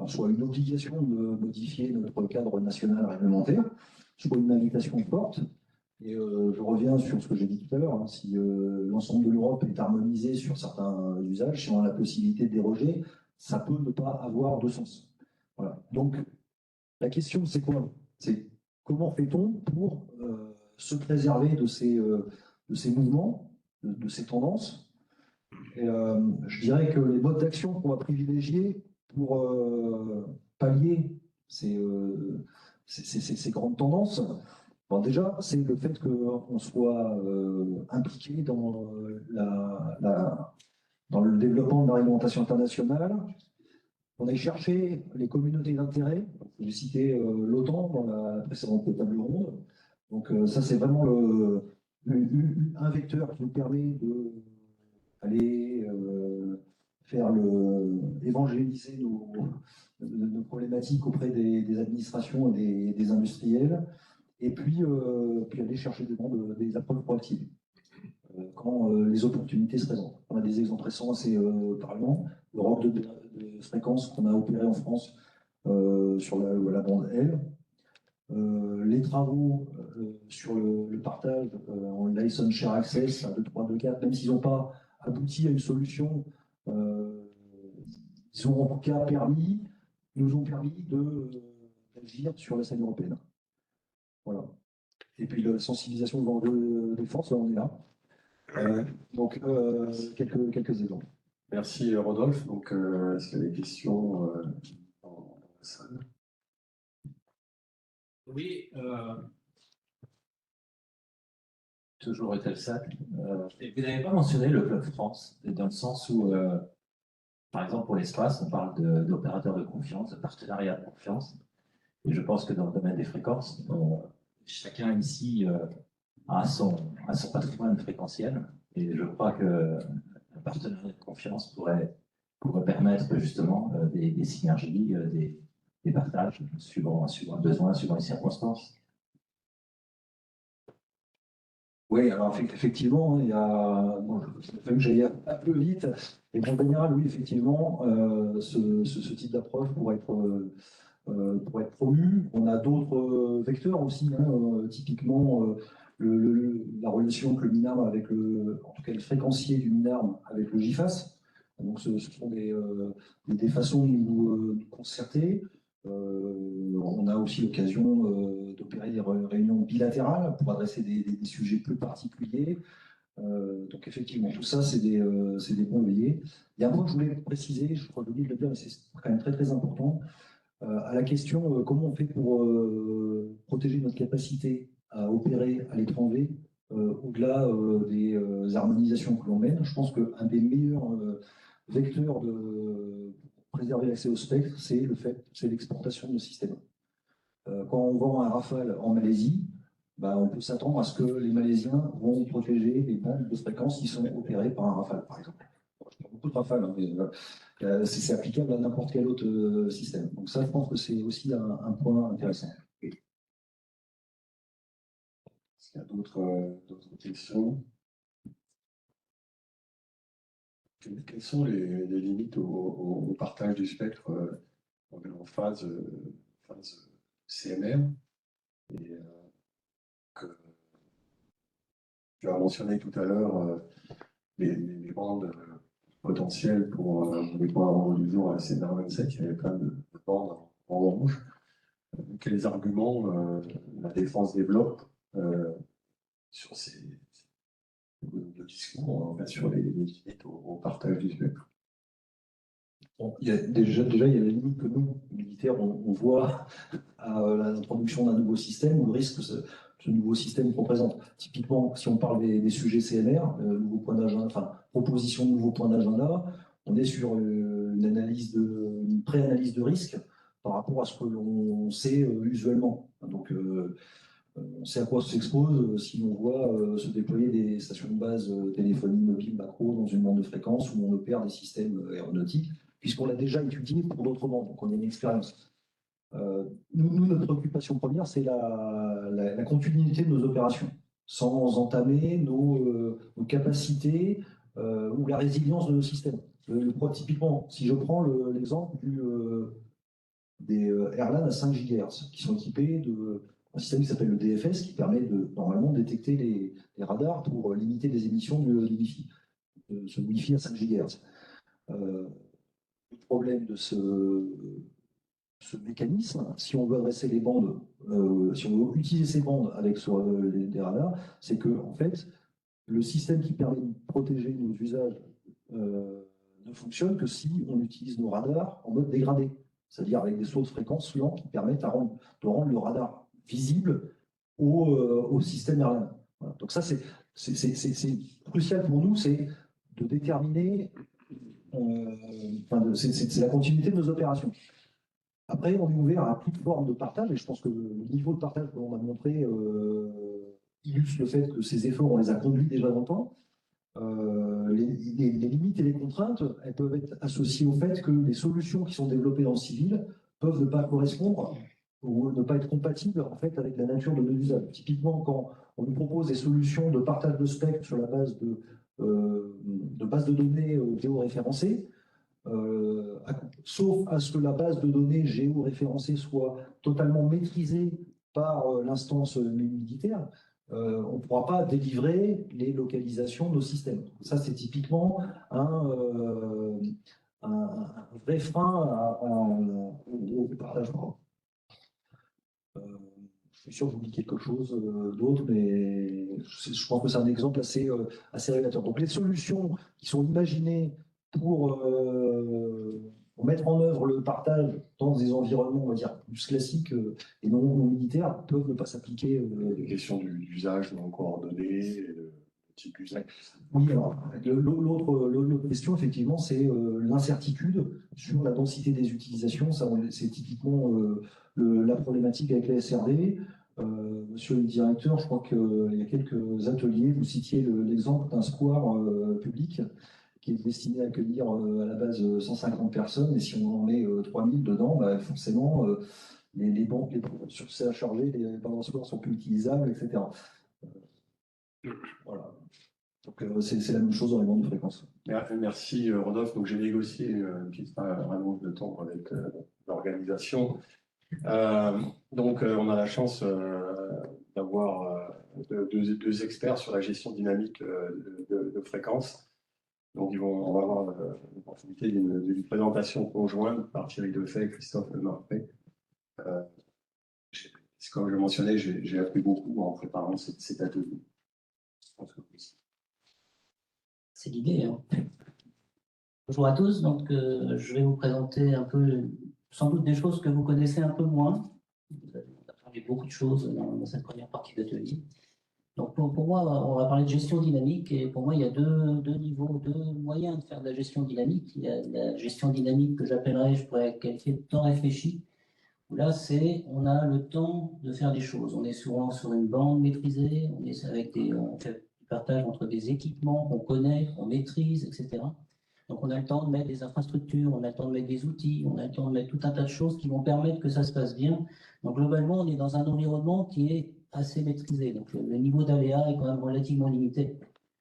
soit une obligation de modifier notre cadre national réglementaire, soit une invitation forte. Et je reviens sur ce que j'ai dit tout à l'heure. Hein, si l'ensemble de l'Europe est harmonisé sur certains usages, si on a la possibilité de déroger, ça peut ne pas avoir de sens. Voilà. Donc, la question, c'est quoi? C'est comment fait-on pour se préserver de ces mouvements, de ces tendances? Et, je dirais que les modes d'action qu'on va privilégier pour pallier ces grandes tendances, bon, déjà, c'est le fait qu'on soit impliqué dans le développement de la réglementation internationale. On a cherché les communautés d'intérêt. J'ai cité l'OTAN dans la précédente table ronde. Donc ça, c'est vraiment un vecteur qui nous permet d'aller évangéliser nos problématiques auprès des administrations et des industriels, et puis aller chercher des approches proactives quand les opportunités se présentent. On a des exemples récents assez parlants. Le rock de fréquence qu'on a opéré en France sur la bande L. Les travaux sur le partage en license share access à 2.3.2.4, même s'ils n'ont pas abouti à une solution, ils ont en tout cas nous ont permis d'agir sur la scène européenne. Voilà. Et puis la sensibilisation de l'enjeu de défense, on est là. Donc quelques exemples. Merci Rodolphe. Donc est-ce qu'il y a des questions dans la salle? Oui, toujours Eutelsat. Vous n'avez pas mentionné le Club France, dans le sens où, par exemple, pour l'espace, on parle d'opérateurs de confiance, de partenariat de confiance. Et je pense que dans le domaine des fréquences, chacun ici a son patrimoine fréquentiel. Et je crois qu'un partenariat de confiance pourrait permettre justement des synergies, des partages, suivant le besoin, suivant les circonstances. Oui, alors effectivement, il y a, bon, il a fallu que j'aille un peu vite, et en général, oui, effectivement, ce type d'approche pourrait être promu. On a d'autres vecteurs aussi, hein, typiquement la relation que le MINARM avec en tout cas le fréquencier du MINARM avec le GIFAS. Donc ce sont des façons de nous concerter. On a aussi l'occasion d'opérer des réunions bilatérales pour adresser des sujets plus particuliers. Donc effectivement, tout ça, c'est des bons leviers. Il y a un point que je voulais préciser, je crois que j'ai oublié de le dire, mais c'est quand même très très important. À la question comment on fait pour protéger notre capacité à opérer à l'étranger, au-delà des harmonisations que l'on mène, je pense qu'un des meilleurs vecteurs de préserver l'accès au spectre, c'est l'exportation de nos systèmes. Quand on vend un Rafale en Malaisie, bah, on peut s'attendre à ce que les Malaisiens vont protéger les bandes de fréquences qui sont opérées par un Rafale, par exemple. Il y a beaucoup de Rafale, hein, mais c'est applicable à n'importe quel autre système. Donc ça, je pense que c'est aussi un point intéressant. Est-ce qu'il y a d'autres questions? Quelles sont les limites au partage du spectre en phase CMR? Et, tu as mentionné tout à l'heure les bandes potentielles pour les points en du jour à la CMR27, il y avait plein de bandes en orange. Quels arguments la défense développe sur le discours, en fait, sur les limites au partage du spectre? Bon, il y a déjà, il y a la limite que nous, militaires, on voit à l'introduction d'un nouveau système, ou le risque que ce nouveau système représente. Typiquement, si on parle des sujets CNR, nouveau point d'agenda, enfin, proposition de nouveau point d'agenda, on est sur une pré-analyse de risque par rapport à ce que l'on sait usuellement. Donc, on sait à quoi on s'expose si on voit se déployer des stations de base téléphonie mobile macro dans une bande de fréquence où on opère des systèmes aéronautiques, puisqu'on l'a déjà étudié pour d'autres bandes, donc on a une expérience. Nous, notre préoccupation première, c'est la continuité de nos opérations, sans entamer nos capacités ou la résilience de nos systèmes. Typiquement, si je prends l'exemple des Airlan à 5 GHz, qui sont équipés d'un système qui s'appelle le DFS, qui permet normalement de détecter les radars pour limiter les émissions du Wi-Fi, ce Wi-Fi à 5 GHz. Le problème de ce mécanisme, si on veut adresser les bandes, si on veut utiliser ces bandes avec des radars, c'est que en fait, le système qui permet de protéger nos usages ne fonctionne que si on utilise nos radars en mode dégradé, c'est-à-dire avec des sauts de fréquence lents qui permettent de rendre le radar visible au système Airlan. Voilà. Donc ça, c'est crucial pour nous, c'est de déterminer, c'est la continuité de nos opérations. Après, on est ouvert à toute forme de partage, et je pense que le niveau de partage que l'on a montré illustre le fait que ces efforts, on les a conduits déjà longtemps. Les limites et les contraintes, elles peuvent être associées au fait que les solutions qui sont développées dans le civil peuvent ne pas correspondre ou ne pas être compatibles en fait, avec la nature de nos usages. Typiquement, quand on nous propose des solutions de partage de spectre sur la base de bases de données géoréférencées, sauf à ce que la base de données géoréférencée soit totalement maîtrisée par l'instance militaire, on ne pourra pas délivrer les localisations de nos systèmes. Ça, c'est typiquement un vrai frein au partage. Je suis sûr que j'oublie quelque chose d'autre, mais je pense que c'est un exemple assez révélateur. Donc, les solutions qui sont imaginées pour mettre en œuvre le partage dans des environnements, on va dire, plus classiques et non militaires, peuvent ne pas s'appliquer. Les questions d'usage non coordonné, le type d'usage. Oui, alors, l'autre l'autre question, effectivement, c'est l'incertitude sur la densité des utilisations. Ça, c'est typiquement la problématique avec les SRD. Monsieur le directeur, je crois qu'il y a quelques ateliers, vous citiez l'exemple d'un square public qui est destiné à accueillir à la base 150 personnes, et si on en met 3000 dedans, bah, forcément, les banques sur c'est à charger, les balançoires sont plus utilisables, etc. Voilà. Donc c'est la même chose dans les bandes de fréquence. Merci Rodolphe. Donc j'ai négocié une petite rallonge de temps avec l'organisation. Donc on a la chance d'avoir deux experts sur la gestion dynamique de fréquences. Donc on va avoir l'opportunité d'une présentation conjointe par Thierry Defay et Christophe Lemarpet. Comme je le mentionnais, j'ai appris beaucoup en préparant cet atelier. C'est l'idée. Hein. Bonjour à tous, donc je vais vous présenter un peu, sans doute des choses que vous connaissez un peu moins. Vous avez parlé beaucoup de choses dans cette première partie d'atelier. Donc pour moi, on va parler de gestion dynamique, et pour moi, il y a deux niveaux, deux moyens de faire de la gestion dynamique. Il y a la gestion dynamique que j'appellerais, je pourrais qualifier de temps réfléchi. Là, on a le temps de faire des choses. On est souvent sur une bande maîtrisée, on fait du partage entre des équipements qu'on connaît, qu'on maîtrise, etc. Donc on a le temps de mettre des infrastructures, on a le temps de mettre des outils, on a le temps de mettre tout un tas de choses qui vont permettre que ça se passe bien. Donc globalement, on est dans un environnement qui est assez maîtrisé. Donc le niveau d'aléa est quand même relativement limité.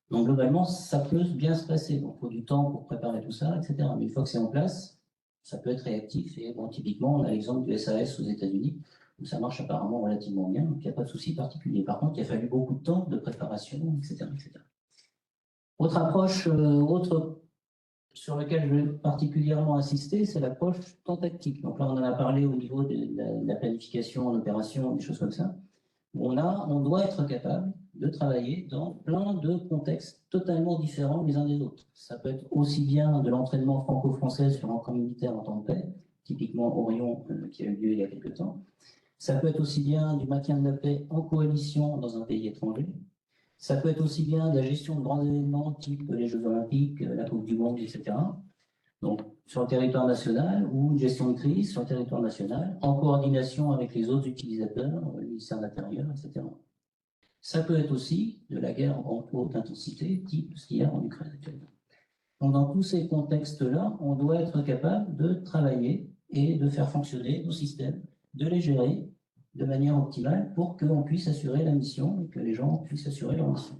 Donc globalement, ça peut bien se passer. Donc il faut du temps pour préparer tout ça, etc. Mais une fois que c'est en place, ça peut être réactif. Et bon, typiquement, on a l'exemple du SAS aux États-Unis, où ça marche apparemment relativement bien, donc il n'y a pas de souci particulier. Par contre, il a fallu beaucoup de temps de préparation, etc. etc. Autre approche, sur laquelle je vais particulièrement insister, c'est l'approche temps tactique. Donc là, on en a parlé au niveau de la planification en opération, des choses comme ça. On doit être capable de travailler dans plein de contextes totalement différents les uns des autres. Ça peut être aussi bien de l'entraînement franco-français sur un camp militaire en temps de paix, typiquement Orion, qui a eu lieu il y a quelques temps. Ça peut être aussi bien du maintien de la paix en coalition dans un pays étranger. Ça peut être aussi bien de la gestion de grands événements type les Jeux Olympiques, la Coupe du Monde, etc. Donc, sur le territoire national, ou une gestion de crise sur le territoire national, en coordination avec les autres utilisateurs, le ministère de l'Intérieur, etc. Ça peut être aussi de la guerre en haute intensité, type ce qu'il y a en Ukraine actuellement. Donc, dans tous ces contextes-là, on doit être capable de travailler et de faire fonctionner nos systèmes, de les gérer de manière optimale pour qu'on puisse assurer la mission et que les gens puissent assurer leur mission.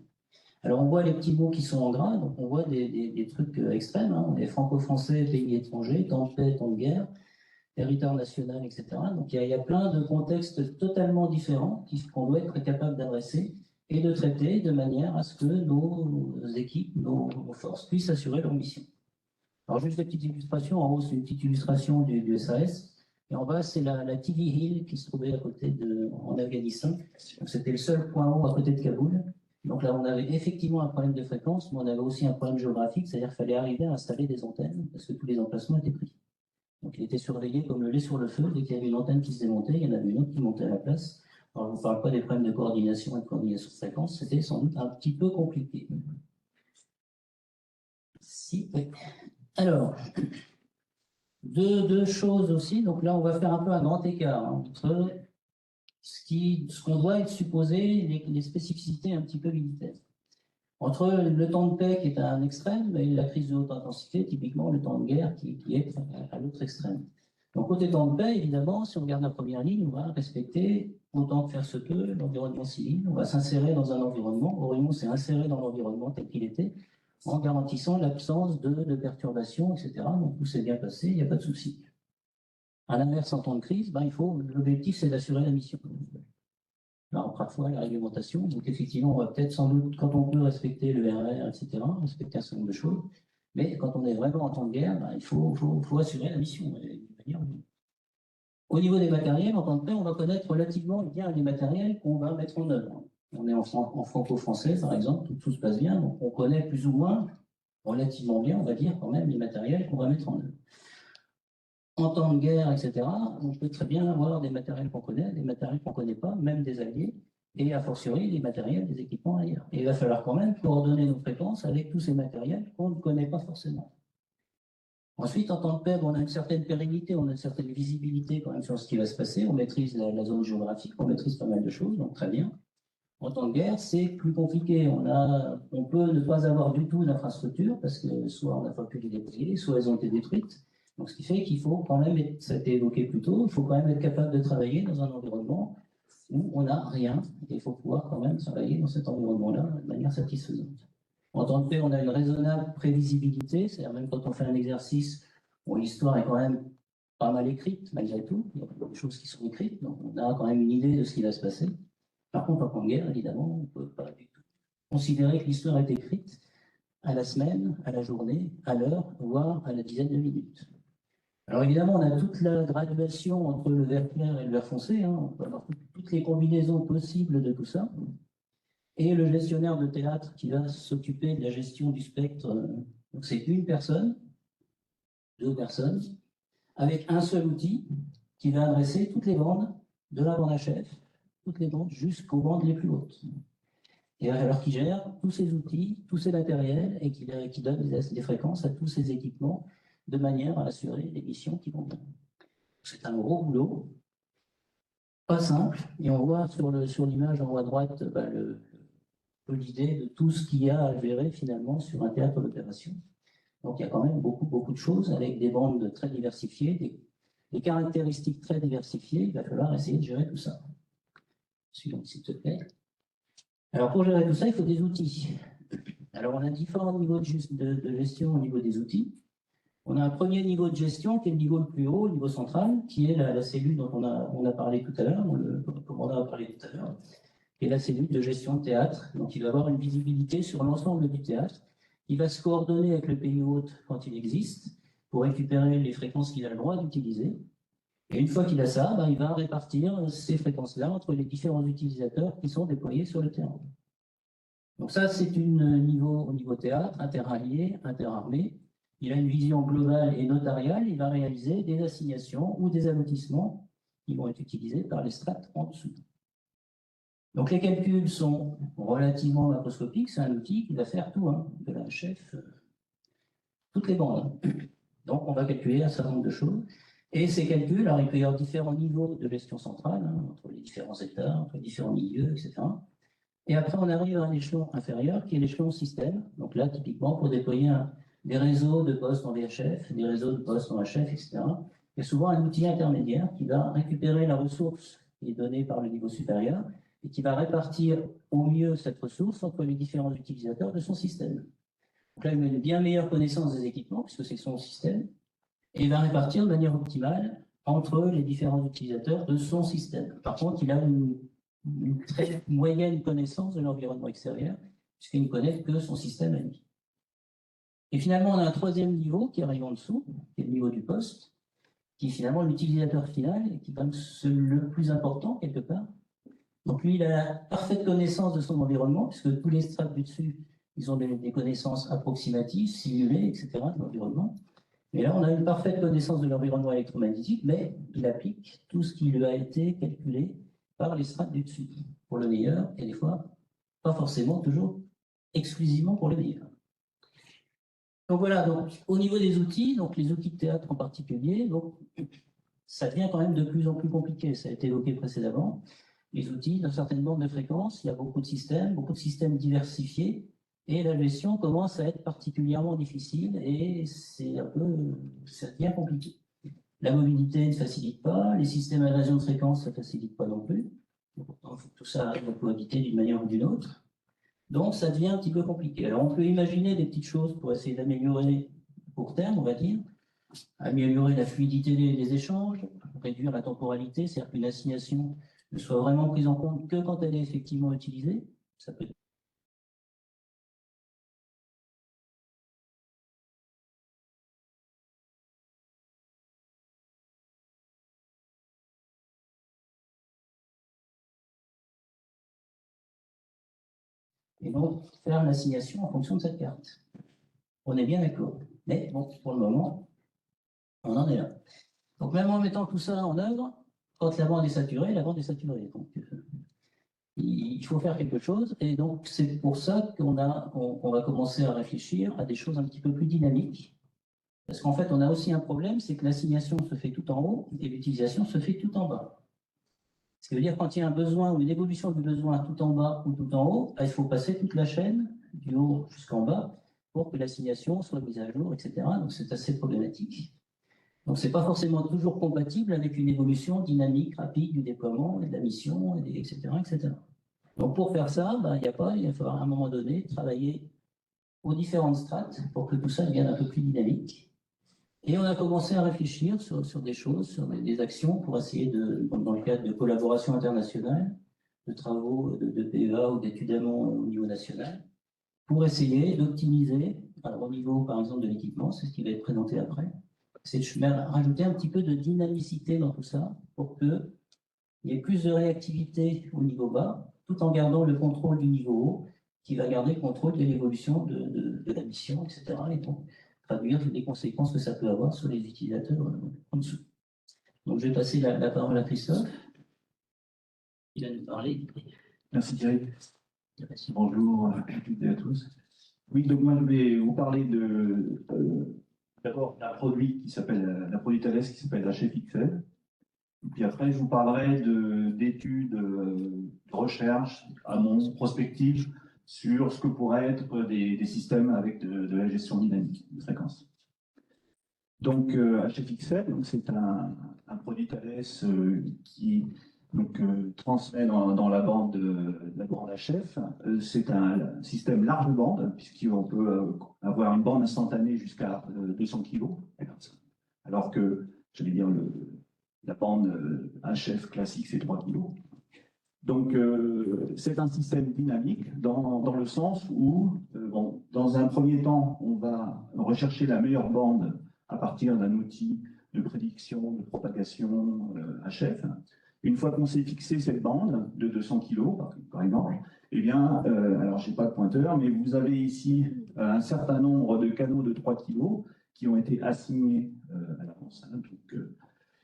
Alors, on voit les petits mots qui sont en gras, donc on voit des trucs extrêmes. Hein. On est franco-français, pays étranger, temps de paix, temps de guerre, territoire national, etc. Donc, il y a plein de contextes totalement différents qu'on doit être capable d'adresser et de traiter de manière à ce que nos équipes, nos forces puissent assurer leur mission. Alors, juste des petites illustrations. En haut, c'est une petite illustration du SAS. Et en bas, c'est la TV Hill qui se trouvait à côté en Afghanistan. Donc, c'était le seul point haut à côté de Kaboul. Donc là, on avait effectivement un problème de fréquence, mais on avait aussi un problème géographique, c'est-à-dire qu'il fallait arriver à installer des antennes, parce que tous les emplacements étaient pris. Donc il était surveillé comme le lait sur le feu. Dès qu'il y avait une antenne qui se démontait, il y en avait une autre qui montait à la place. Alors je ne vous parle pas des problèmes de coordination et de coordination de fréquence, c'était sans doute un petit peu compliqué. Oui. Alors, deux choses aussi. Donc là, on va faire un peu un grand écart entre ce qu'on doit être supposé, les spécificités un petit peu militaires. Entre le temps de paix qui est à un extrême et la crise de haute intensité, typiquement le temps de guerre qui est à l'autre extrême. Donc côté temps de paix, évidemment, si on regarde la première ligne, on va respecter autant que faire se peut l'environnement civil, on va s'insérer dans un environnement, Orion s'est inséré dans l'environnement tel qu'il était, en garantissant l'absence de perturbations, etc. Donc tout s'est bien passé, il n'y a pas de souci. À l'inverse, en temps de crise, l'objectif c'est d'assurer la mission. Alors, parfois, la réglementation, donc effectivement, on va peut-être sans doute, quand on peut respecter le RR, etc., respecter un certain nombre de choses, mais quand on est vraiment en temps de guerre, il faut assurer la mission. Au niveau des matériels, en temps de paix, on va connaître relativement bien les matériels qu'on va mettre en œuvre. On est en franco-français, par exemple, tout se passe bien, donc on connaît plus ou moins, relativement bien, on va dire, quand même, les matériels qu'on va mettre en œuvre. En temps de guerre, etc., on peut très bien avoir des matériels qu'on connaît, des matériels qu'on ne connaît pas, même des alliés. et a fortiori les matériels des équipements ailleurs. Et il va falloir quand même coordonner nos fréquences avec tous ces matériels qu'on ne connaît pas forcément. Ensuite, en tant que PEB, on a une certaine pérennité, on a une certaine visibilité quand même sur ce qui va se passer, on maîtrise la zone géographique, on maîtrise pas mal de choses, donc très bien. En temps de guerre, c'est plus compliqué. On peut ne pas avoir du tout d'infrastructure parce que soit on n'a pas pu les déployer, soit elles ont été détruites. Donc, ce qui fait qu'il faut quand même, ça a été évoqué plus tôt, il faut quand même être capable de travailler dans un environnement où on n'a rien. Et il faut pouvoir quand même travailler dans cet environnement-là de manière satisfaisante. En temps de paix, on a une raisonnable prévisibilité, c'est-à-dire même quand on fait un exercice, bon, l'histoire est quand même pas mal écrite malgré tout. Il y a des choses qui sont écrites, donc on a quand même une idée de ce qui va se passer. Par contre, en temps de guerre, évidemment, on ne peut pas du tout considérer que l'histoire est écrite à la semaine, à la journée, à l'heure, voire à la dizaine de minutes. Alors évidemment, on a toute la graduation entre le vert clair et le vert foncé, hein. On peut avoir toutes les combinaisons possibles de tout ça. Et le gestionnaire de théâtre qui va s'occuper de la gestion du spectre, donc c'est une personne, 2 personnes, avec un seul outil qui va adresser toutes les bandes de la bande HF, toutes les bandes jusqu'aux bandes les plus hautes. Et alors qu'il gère tous ces outils, tous ces matériels et qui donne des fréquences à tous ces équipements de manière à assurer les missions qui vont bien. C'est un gros boulot, pas simple, et on voit sur l'image en haut à droite l'idée de tout ce qu'il y a à gérer finalement sur un théâtre d'opération. Donc il y a quand même beaucoup de choses avec des bandes très diversifiées, des caractéristiques très diversifiées. Il va falloir essayer de gérer tout ça. Suivante, s'il te plaît. Alors pour gérer tout ça, il faut des outils. Alors on a différents niveaux de gestion au niveau des outils. On a un premier niveau de gestion qui est le niveau le plus haut, le niveau central, qui est la cellule dont on a parlé tout à l'heure, qui est la cellule de gestion de théâtre. Donc il va avoir une visibilité sur l'ensemble du théâtre. Il va se coordonner avec le pays hôte quand il existe pour récupérer les fréquences qu'il a le droit d'utiliser. Et une fois qu'il a ça, il va répartir ces fréquences-là entre les différents utilisateurs qui sont déployés sur le terrain. Donc ça, c'est au niveau théâtre, interallié, interarmé. Il a une vision globale et notariale. Il va réaliser des assignations ou des allotissements qui vont être utilisés par les strates en dessous. Donc les calculs sont relativement macroscopiques. C'est un outil qui va faire tout, de la HF, toutes les bandes. Donc on va calculer un certain nombre de choses. Et ces calculs, alors il peut y avoir différents niveaux de gestion centrale, entre les différents états, entre les différents milieux, etc. Et après, on arrive à un échelon inférieur, qui est l'échelon système. Donc là, typiquement, pour déployer des réseaux de postes en VHF, des réseaux de postes en HF, etc. Il y a souvent un outil intermédiaire qui va récupérer la ressource qui est donnée par le niveau supérieur et qui va répartir au mieux cette ressource entre les différents utilisateurs de son système. Donc là, il a une bien meilleure connaissance des équipements, puisque c'est son système, et il va répartir de manière optimale entre les différents utilisateurs de son système. Par contre, il a une très moyenne connaissance de l'environnement extérieur, puisqu'il ne connaît que son système à lui. Et finalement, on a un troisième niveau qui arrive en dessous, qui est le niveau du poste, qui est finalement l'utilisateur final, et qui est même le plus important quelque part. Donc lui, il a la parfaite connaissance de son environnement, puisque tous les strates du dessus, ils ont des connaissances approximatives, simulées, etc. de l'environnement. Mais là, on a une parfaite connaissance de l'environnement électromagnétique, mais il applique tout ce qui lui a été calculé par les strates du dessus, pour le meilleur, et des fois, pas forcément toujours exclusivement pour le meilleur. Donc voilà, donc, au niveau des outils, donc les outils de théâtre en particulier, donc, ça devient quand même de plus en plus compliqué, ça a été évoqué précédemment. Les outils, dans certaines bandes de fréquences, il y a beaucoup de systèmes diversifiés, et la gestion commence à être particulièrement difficile, et ça devient compliqué. La mobilité ne facilite pas, les systèmes à région de fréquence ne facilitent pas non plus. Donc, il faut que tout ça arrive à cohabiter d'une manière ou d'une autre. Donc, ça devient un petit peu compliqué. Alors, on peut imaginer des petites choses pour essayer d'améliorer à court terme, on va dire, améliorer la fluidité des échanges, réduire la temporalité, c'est-à-dire qu'une assignation ne soit vraiment prise en compte que quand elle est effectivement utilisée. Ça peut et donc faire l'assignation en fonction de cette carte. On est bien d'accord. Mais bon, pour le moment, on en est là. Donc même en mettant tout ça en œuvre, quand la bande est saturée, la bande est saturée. Donc Il faut faire quelque chose, et donc c'est pour ça qu'on va commencer à réfléchir à des choses un petit peu plus dynamiques. Parce qu'en fait, on a aussi un problème, c'est que l'assignation se fait tout en haut et l'utilisation se fait tout en bas. Ce qui veut dire quand il y a un besoin ou une évolution du besoin tout en bas ou tout en haut, il faut passer toute la chaîne, du haut jusqu'en bas, pour que l'assignation soit mise à jour, etc. Donc c'est assez problématique. Donc ce n'est pas forcément toujours compatible avec une évolution dynamique, rapide du déploiement et de la mission, etc., etc. Donc pour faire ça, il va falloir à un moment donné travailler aux différentes strates pour que tout ça devienne un peu plus dynamique. Et on a commencé à réfléchir sur des choses, sur des actions pour essayer dans le cadre de collaboration internationale, de travaux de PEA ou d'études amont au niveau national, pour essayer d'optimiser, au niveau par exemple de l'équipement, c'est ce qui va être présenté après, c'est de rajouter un petit peu de dynamicité dans tout ça pour qu'il y ait plus de réactivité au niveau bas, tout en gardant le contrôle du niveau haut, qui va garder le contrôle de l'évolution de la mission, etc. Et donc, traduire les conséquences que ça peut avoir sur les utilisateurs en dessous. Donc, je vais passer la parole à Christophe. Il va nous parler. Merci Thierry. Bonjour à toutes et à tous. Oui, donc moi je vais vous parler d'abord d'un produit qui s'appelle, la produit Thales qui s'appelle HFXL. Et puis après, je vous parlerai d'études, de recherche, amont, prospectives, sur ce que pourraient être des systèmes avec de la gestion dynamique de fréquences. Donc, HFXL, c'est un produit Thales qui transmet dans la bande HF. C'est un système large bande, puisqu'on peut avoir une bande instantanée jusqu'à 200 kg. Alors que, j'allais dire, la bande HF classique, c'est 3 kg. Donc, c'est un système dynamique dans le sens où, dans un premier temps, on va rechercher la meilleure bande à partir d'un outil de prédiction, de propagation HF. Une fois qu'on s'est fixé cette bande de 200 kg, par exemple, eh bien, alors je n'ai pas de pointeur, mais vous avez ici un certain nombre de canaux de 3 kg qui ont été assignés à l'avance,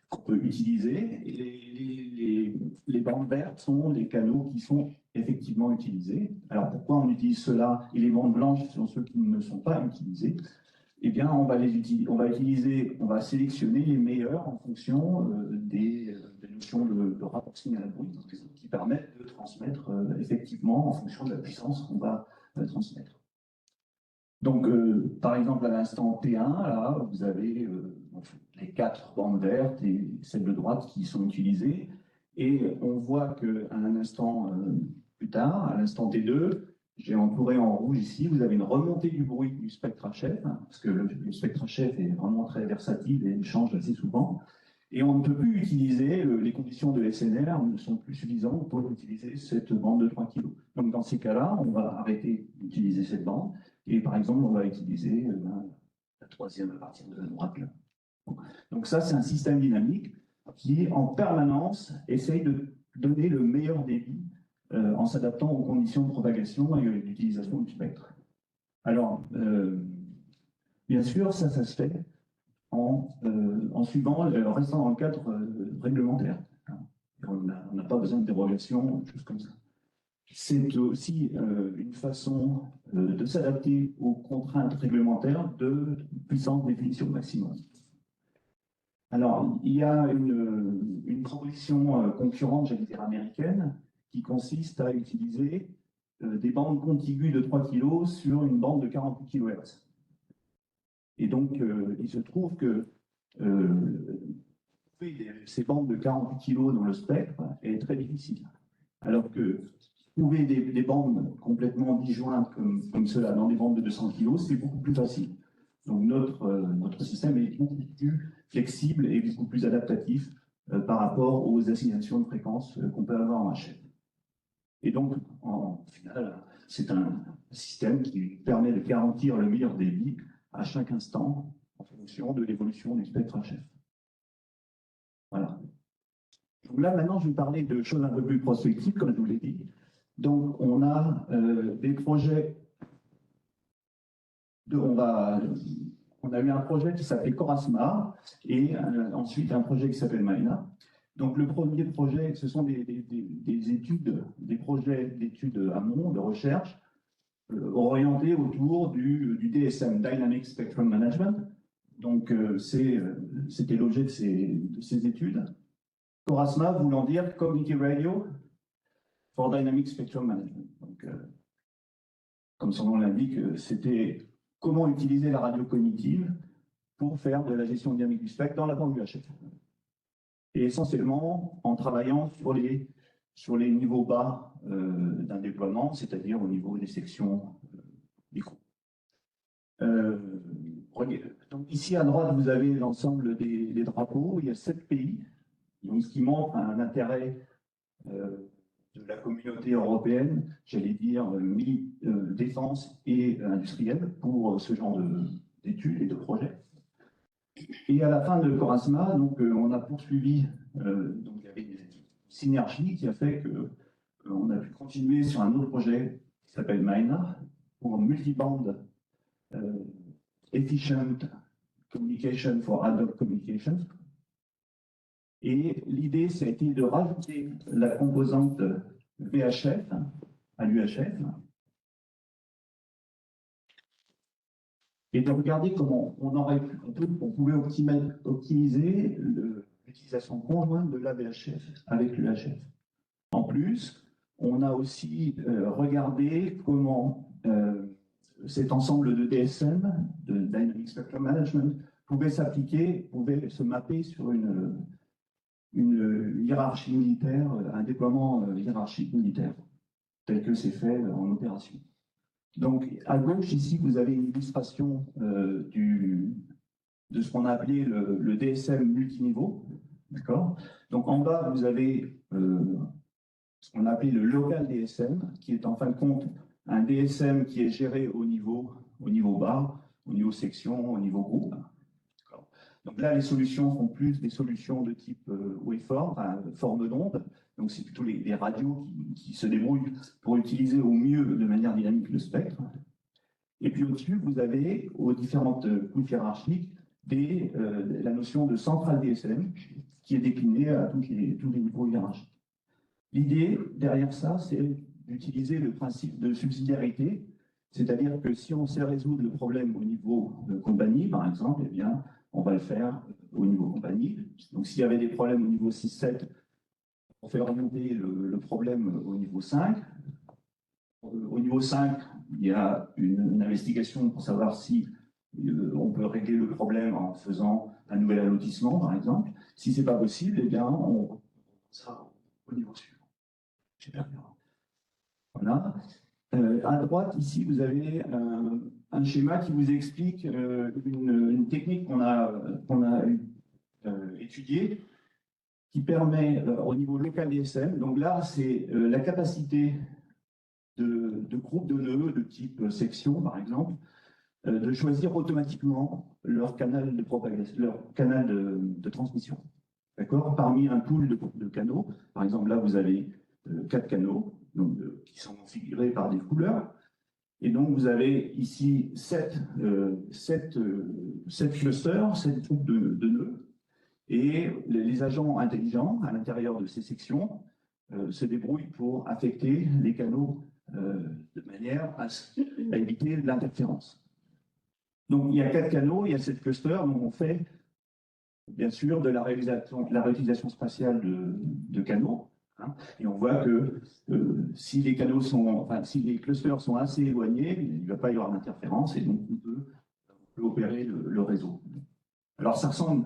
qu'on peut utiliser. Et les bandes vertes sont les canaux qui sont effectivement utilisés. Alors pourquoi on utilise cela et les bandes blanches sont ceux qui ne sont pas utilisés? Eh bien, on va sélectionner les meilleurs en fonction des notions de rapport signal à bruit qui permettent de transmettre effectivement en fonction de la puissance qu'on va transmettre. Donc, par exemple, à l'instant T1, là, vous avez les 4 bandes vertes et celles de droite qui sont utilisées. Et on voit qu'à un instant plus tard, à l'instant T2, j'ai entouré en rouge ici, vous avez une remontée du bruit du spectre HF, parce que le spectre HF est vraiment très versatile et change assez souvent. Et on ne peut plus utiliser, les conditions de SNR ne sont plus suffisantes pour utiliser cette bande de 3 kg. Donc dans ces cas-là, on va arrêter d'utiliser cette bande. Et par exemple, on va utiliser la troisième à partir de la droite. Là. Donc ça, c'est un système dynamique qui, en permanence, essaye de donner le meilleur débit en s'adaptant aux conditions de propagation et d'utilisation du spectre. Alors, bien sûr, ça se fait en suivant, restant dans le cadre réglementaire. On n'a pas besoin de dérogation, choses comme ça. C'est aussi une façon de s'adapter aux contraintes réglementaires de puissance définition maximum. Alors, il y a une proposition concurrente, j'allais dire américaine, qui consiste à utiliser des bandes contiguës de 3 kg sur une bande de 48 kHz. Et donc, il se trouve que ces bandes de 48 kg dans le spectre est très difficile. Alors que trouver des bandes complètement disjointes comme cela dans des bandes de 200 kg, c'est beaucoup plus facile. Donc notre système est beaucoup plus flexible et beaucoup plus adaptatif par rapport aux assignations de fréquences qu'on peut avoir en HF. Et donc, en final, c'est un système qui permet de garantir le meilleur débit à chaque instant en fonction de l'évolution du spectre HF. Voilà. Donc là, maintenant, je vais parler de choses un peu plus prospectives, comme je vous l'ai dit. Donc, on a des projets. On a eu un projet qui s'appelait Corasma et ensuite un projet qui s'appelle Maena. Donc le premier projet, ce sont des études, des projets d'études amont, de recherche, orientés autour du DSM, Dynamic Spectrum Management. Donc c'était l'objet de ces études. CORASMA voulant dire Community Radio for Dynamic Spectrum Management. Donc, comme son nom l'indique, c'était comment utiliser la radio cognitive pour faire de la gestion dynamique du spectre dans la bande UHF. Et essentiellement en travaillant sur les niveaux bas d'un déploiement, c'est-à-dire au niveau des sections micro. Donc ici à droite, vous avez l'ensemble des drapeaux. Il y a 7 pays, donc ce qui montre un intérêt de la communauté européenne, j'allais dire défense et industrielle, pour ce genre d'études et de projets. Et à la fin de CORASMA, donc, on a poursuivi, donc il y avait une synergie qui a fait qu'on a pu continuer sur un autre projet qui s'appelle MINA, pour Multiband Efficient Communication for Adult Communications. Et l'idée, ça a été de rajouter la composante VHF à l'UHF et de regarder comment on pouvait optimiser l'utilisation conjointe de la VHF avec l'UHF. En plus, on a aussi regardé comment cet ensemble de DSM, de Dynamic Spectrum Management, pouvait s'appliquer, pouvait se mapper sur une hiérarchie militaire, un déploiement hiérarchique militaire, tel que c'est fait en opération. Donc, à gauche, ici, vous avez une illustration de ce qu'on a appelé le DSM multiniveau. D'accord ? Donc, en bas, vous avez ce qu'on a appelé le local DSM, qui est en fin de compte un DSM qui est géré au niveau bas, au niveau section, au niveau groupe. Donc là, les solutions sont plus des solutions de type waveform, enfin, forme d'onde. Donc c'est plutôt les radios qui se débrouillent pour utiliser au mieux de manière dynamique le spectre. Et puis au-dessus, vous avez aux différentes couches hiérarchiques la notion de centrale DSM qui est déclinée à tous les niveaux hiérarchiques. L'idée derrière ça, c'est d'utiliser le principe de subsidiarité, c'est-à-dire que si on sait résoudre le problème au niveau de compagnie, par exemple, eh bien, on va le faire au niveau compagnie. Donc, s'il y avait des problèmes au niveau 6-7, on fait remonter le problème au niveau 5. Au niveau 5, il y a une investigation pour savoir si on peut régler le problème en faisant un nouvel allotissement, par exemple. Si ce n'est pas possible, eh bien, on sera au niveau suivant. Supérieur. Voilà. À droite, ici, vous avez un schéma qui vous explique une technique qu'on a étudiée, qui permet au niveau local DSM, donc là, c'est la capacité de groupes de nœuds de type section, par exemple, de choisir automatiquement leur canal de propagation, leur canal de transmission. D'accord ? Parmi un pool de canaux, par exemple, là, vous avez 4 canaux donc, qui sont configurés par des couleurs. Et donc, vous avez ici 7 clusters, 7 groupes de nœuds. Et les agents intelligents à l'intérieur de ces sections se débrouillent pour affecter les canaux de manière à éviter l'interférence. Donc, il y a 4 canaux, il y a 7 clusters, donc on fait bien sûr de la réutilisation spatiale de canaux. Hein, et on voit que si les canaux si les clusters sont assez éloignés, il ne va pas y avoir d'interférence et donc on peut opérer le réseau. Alors ça ressemble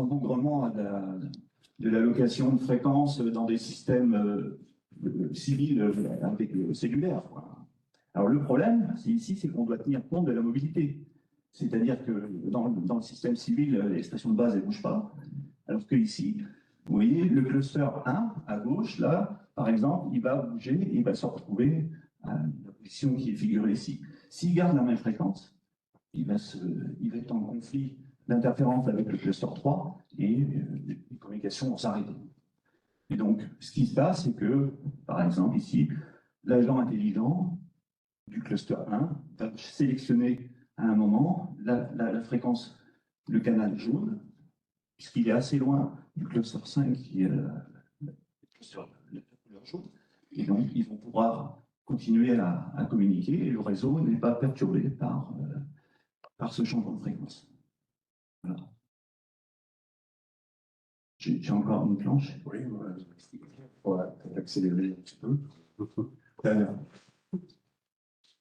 bougrement à de l'allocation de fréquences dans des systèmes civils avec cellulaire. Quoi. Alors le problème, c'est qu'on doit tenir compte de la mobilité. C'est-à-dire que dans le système civil, les stations de base ne bougent pas, alors que ici, vous voyez, le cluster 1, à gauche, là, par exemple, il va bouger et il va se retrouver à la position qui est figurée ici. S'il garde la même fréquence, il va être en conflit d'interférence avec le cluster 3 et les communications vont s'arrêter. Et donc, ce qui se passe, c'est que, par exemple, ici, l'agent intelligent du cluster 1 va sélectionner à un moment la fréquence, le canal jaune, puisqu'il est assez loin du cluster 5 qui est le cluster leur jour. Et donc, ils vont pouvoir continuer à communiquer et le réseau n'est pas perturbé par ce changement de fréquence. Voilà. J'ai encore une planche. Oui, voilà, accélérer un petit peu.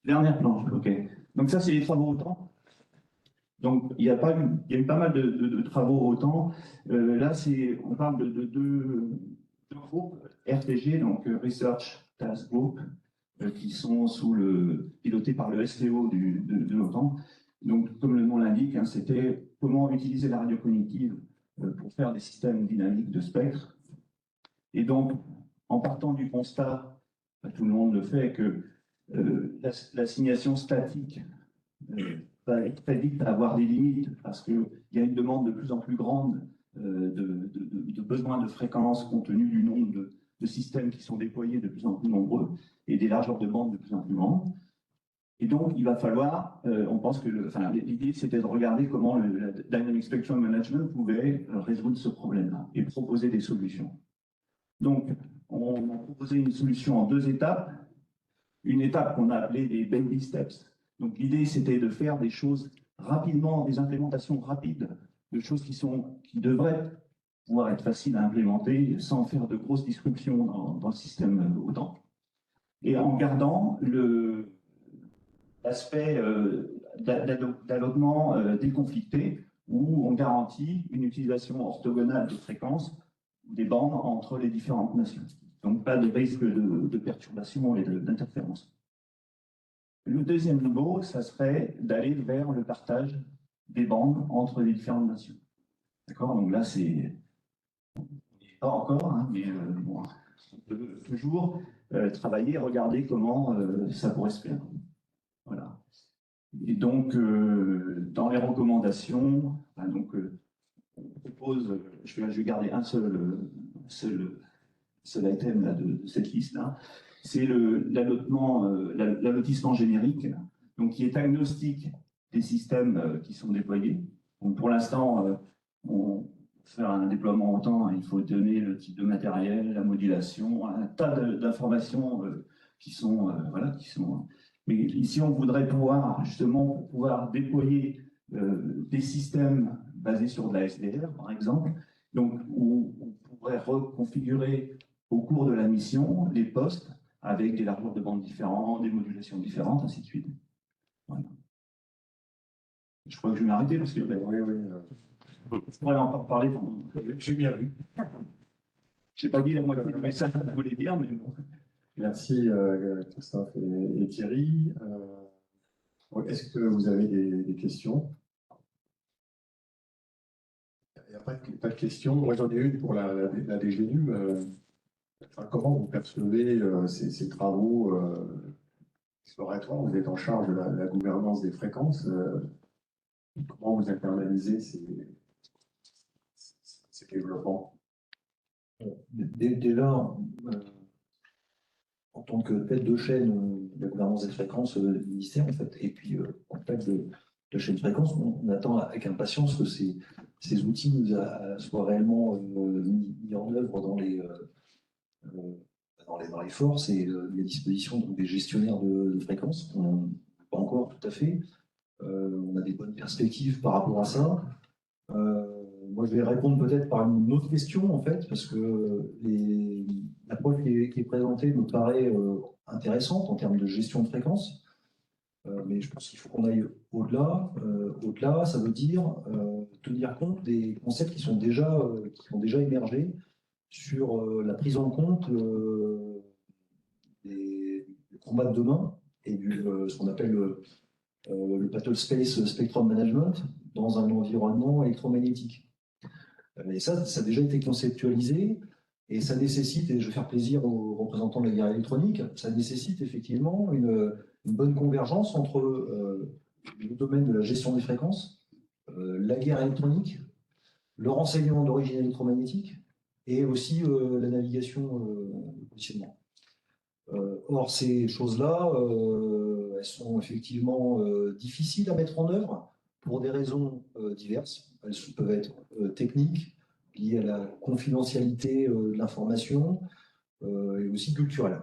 Dernière planche, ok. Donc ça, c'est les travaux au temps. Donc il y a eu pas mal de travaux au temps. Là, on parle de deux groupes, RTG, donc Research Task Group, qui sont pilotés par le STO de l'OTAN. Donc, comme le nom l'indique, hein, c'était comment utiliser la radiocognitive pour faire des systèmes dynamiques de spectre. Et donc, en partant du constat, tout le monde le fait, que l'assignation statique va très vite avoir des limites parce qu'il y a une demande de plus en plus grande de besoins de fréquences compte tenu du nombre de systèmes qui sont déployés de plus en plus nombreux et des largeurs de bande de plus en plus grandes. Et donc, il va falloir, on pense que l'idée, c'était de regarder comment le Dynamic Spectrum Management pouvait résoudre ce problème-là et proposer des solutions. Donc, on a proposé une solution en 2 étapes. Une étape qu'on a appelée des baby steps. Donc, l'idée, c'était de faire des choses rapidement, des implémentations rapides, de choses qui devraient pouvoir être faciles à implémenter sans faire de grosses disruptions dans le système OTAN. Et en gardant l'aspect d'allotement déconflicté, où on garantit une utilisation orthogonale de fréquences des bandes entre les différentes nations. Donc pas de risque de perturbation et d'interférence. Le deuxième niveau, ça serait d'aller vers le partage des bandes entre les différentes nations. D'accord? Donc là, c'est pas encore, hein, mais bon, on peut toujours travailler, regarder comment ça pourrait se faire. Voilà. Et donc, dans les recommandations, on propose, je vais garder un seul item là, de cette liste-là, c'est l'allotissement générique, donc qui est agnostique des systèmes qui sont déployés. Donc, pour l'instant, on faire un déploiement autant, il faut donner le type de matériel, la modulation, un tas d'informations qui sont. Mais ici, on voudrait pouvoir déployer des systèmes basés sur de la SDR, par exemple, donc où on pourrait reconfigurer au cours de la mission les postes avec des largeurs de bande différentes, des modulations différentes, ainsi de suite. Voilà. Je crois que je vais m'arrêter parce que je pourrais en parler pendant. J'ai bien vu. Je n'ai pas dit la moitié du message que je voulais dire, mais bon. Merci Christophe et Thierry. Est-ce que vous avez des questions? Il n'y a pas de questions. Moi, j'en ai une pour la DGNU. Comment vous percevez ces travaux exploratoires? Vous êtes en charge de la gouvernance des fréquences. Comment vous internalisez ces développements? Déjà, en tant que tête de chaîne de la gouvernance des fréquences du ministère, en fait, et puis en tête de chaîne de fréquences, on attend avec impatience que ces outils soient réellement mis en œuvre dans les forces et les dispositions donc, des gestionnaires de fréquences. Pas encore tout à fait. On a des bonnes perspectives par rapport à ça. Moi, je vais répondre peut-être par une autre question, en fait, parce que l'approche qui est présentée me paraît intéressante en termes de gestion de fréquences. Mais je pense qu'il faut qu'on aille au-delà. Au-delà, ça veut dire tenir compte des concepts qui ont déjà émergé sur la prise en compte des combats de demain et ce qu'on appelle le Battle Space Spectrum Management dans un environnement électromagnétique. Et ça a déjà été conceptualisé et ça nécessite, et je vais faire plaisir aux représentants de la guerre électronique, ça nécessite effectivement une bonne convergence entre le domaine de la gestion des fréquences, la guerre électronique, le renseignement d'origine électromagnétique et aussi la navigation de positionnement. Or, ces choses-là, elles sont effectivement difficiles à mettre en œuvre pour des raisons diverses. Elles peuvent être techniques, liées à la confidentialité de l'information, et aussi culturelles.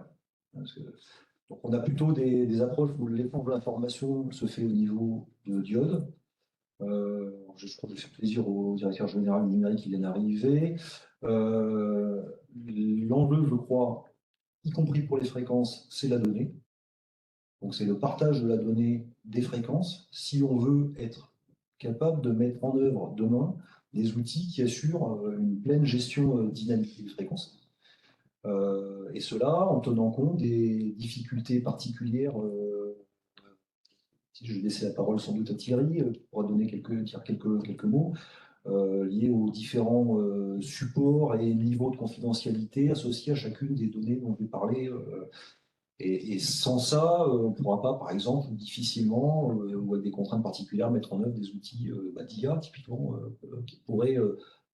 Donc on a plutôt des approches où l'échange de l'information se fait au niveau de Diode. Je crois que je fais plaisir au directeur général du numérique qui vient d'arriver. L'enjeu, je crois, y compris pour les fréquences, c'est la donnée. Donc c'est le partage de la donnée des fréquences si on veut être capable de mettre en œuvre demain des outils qui assurent une pleine gestion dynamique des fréquences. Et cela en tenant compte des difficultés particulières. Si je vais laisser la parole sans doute à Thierry, qui pourra donner quelques mots, liés aux différents supports et niveaux de confidentialité associés à chacune des données dont je vais parler. Et sans ça, on ne pourra pas, par exemple, difficilement, ou avec des contraintes particulières, mettre en œuvre des outils d'IA, typiquement, qui pourraient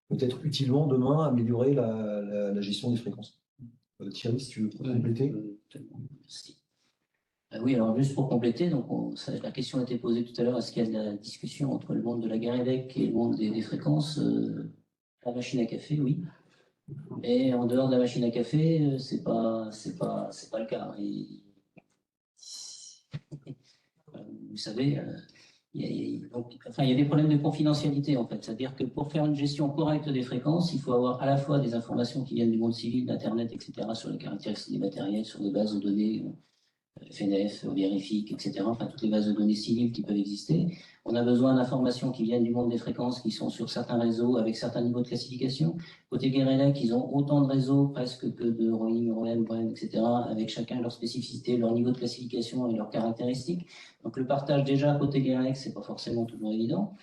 peut-être utilement demain améliorer la gestion des fréquences. Thierry, si tu veux compléter. Merci. Oui, alors juste pour compléter, donc la question a été posée tout à l'heure, est-ce qu'il y a de la discussion entre le monde de la guerre évêque et le monde des fréquences? La machine à café, oui. Et en dehors de la machine à café, c'est pas le cas. Vous savez, il y a des problèmes de confidentialité en fait. C'est-à-dire que pour faire une gestion correcte des fréquences, il faut avoir à la fois des informations qui viennent du monde civil, d'Internet, etc., sur les caractéristiques des matériels, sur des bases de données, FNF, Verifique, etc., enfin toutes les bases de données civiles qui peuvent exister. On a besoin d'informations qui viennent du monde des fréquences, qui sont sur certains réseaux avec certains niveaux de classification. Côté Guerelec, ils ont autant de réseaux presque que de ROIM, ROM, ROM, etc., avec chacun leur spécificité, leur niveau de classification et leurs caractéristiques. Donc le partage déjà côté Guerelec, c'est pas forcément toujours évident.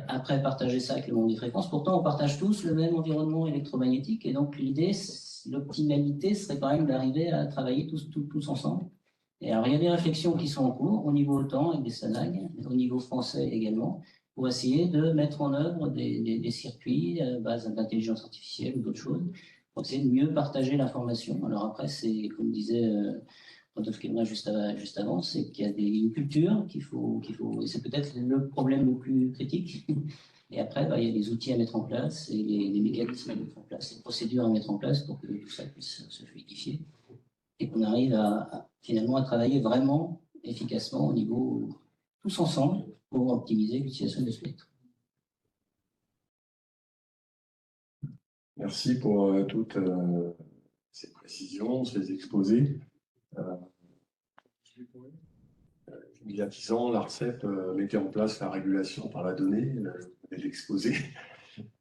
Après, partager ça avec le monde des fréquences. Pourtant, on partage tous le même environnement électromagnétique et donc l'idée, l'optimalité serait quand même d'arriver à travailler tous ensemble. Et alors, il y a des réflexions qui sont en cours au niveau OTAN avec des SANAG, au niveau français également, pour essayer de mettre en œuvre des circuits à base d'intelligence artificielle ou d'autres choses, pour essayer de mieux partager l'information. Alors après, c'est, comme disait Rodolphe Kemra juste avant, c'est qu'il y a une culture qu'il faut, et c'est peut-être le problème le plus critique. Et après, il y a des outils à mettre en place et les mécanismes à mettre en place, les procédures à mettre en place pour que tout ça puisse se fluidifier et qu'on arrive finalement à travailler vraiment efficacement au niveau tous ensemble pour optimiser l'utilisation de spectre. Merci pour toutes ces précisions, ces exposés. Il y a 10 ans, l'ARCEP mettait en place la régulation par la donnée, l'exposé,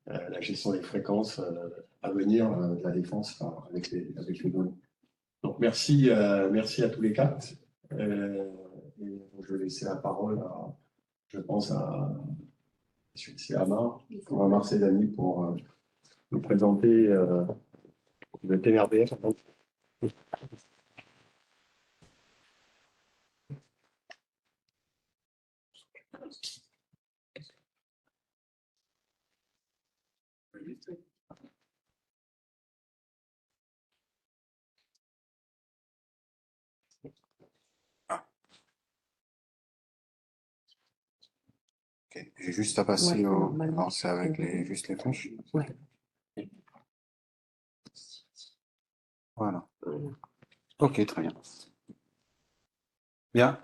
la gestion des fréquences à venir de la défense avec les données. Donc merci à tous les quatre. Et je vais laisser la parole je pense à Amar Sedani pour nous présenter le TNRBF. Okay. J'ai juste à passer au lancer avec juste les flèches. Ouais. Voilà. Ok, très bien. Bien.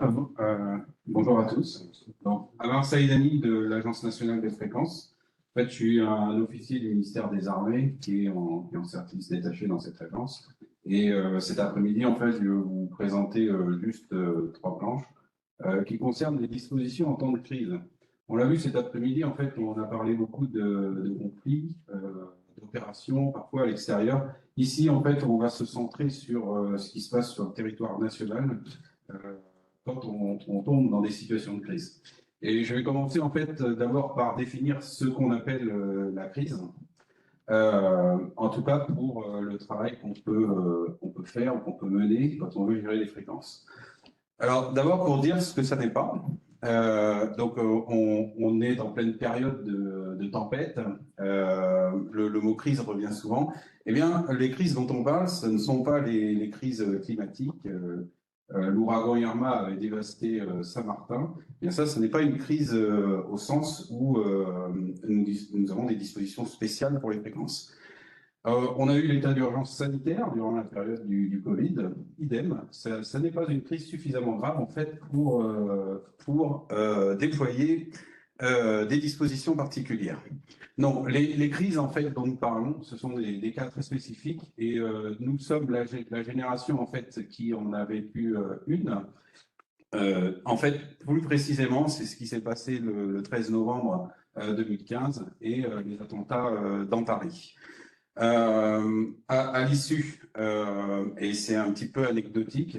Bonjour à tous. Donc, Amar Saïdani de l'Agence nationale des fréquences. En fait, je suis un officier du ministère des Armées qui est en service détaché dans cette agence. Et cet après-midi, en fait, je vais vous présenter juste 3 planches qui concernent les dispositions en temps de crise. On l'a vu cet après-midi, en fait, on a parlé beaucoup de conflits, d'opérations, parfois à l'extérieur. Ici, en fait, on va se centrer sur ce qui se passe sur le territoire national quand on tombe dans des situations de crise. Et je vais commencer, en fait, d'abord par définir ce qu'on appelle la crise. En tout cas, pour le travail qu'on peut faire, qu'on peut mener quand on veut gérer les fréquences. Alors, d'abord, pour dire ce que ça n'est pas. Donc, on est en pleine période de tempête. Le mot crise revient souvent. Eh bien, les crises dont on parle, ce ne sont pas les crises climatiques, l'ouragan Irma avait dévasté Saint-Martin, eh bien ça, ce n'est pas une crise au sens où nous avons des dispositions spéciales pour les fréquences. On a eu l'état d'urgence sanitaire durant la période du Covid, idem. Ça n'est pas une crise suffisamment grave en fait pour déployer des dispositions particulières. Non, les crises en fait dont nous parlons, ce sont des cas très spécifiques et nous sommes la génération en fait qui en a vécu une. En fait, plus précisément, c'est ce qui s'est passé le 13 novembre 2015 et les attentats dans Paris. À l'issue, et c'est un petit peu anecdotique,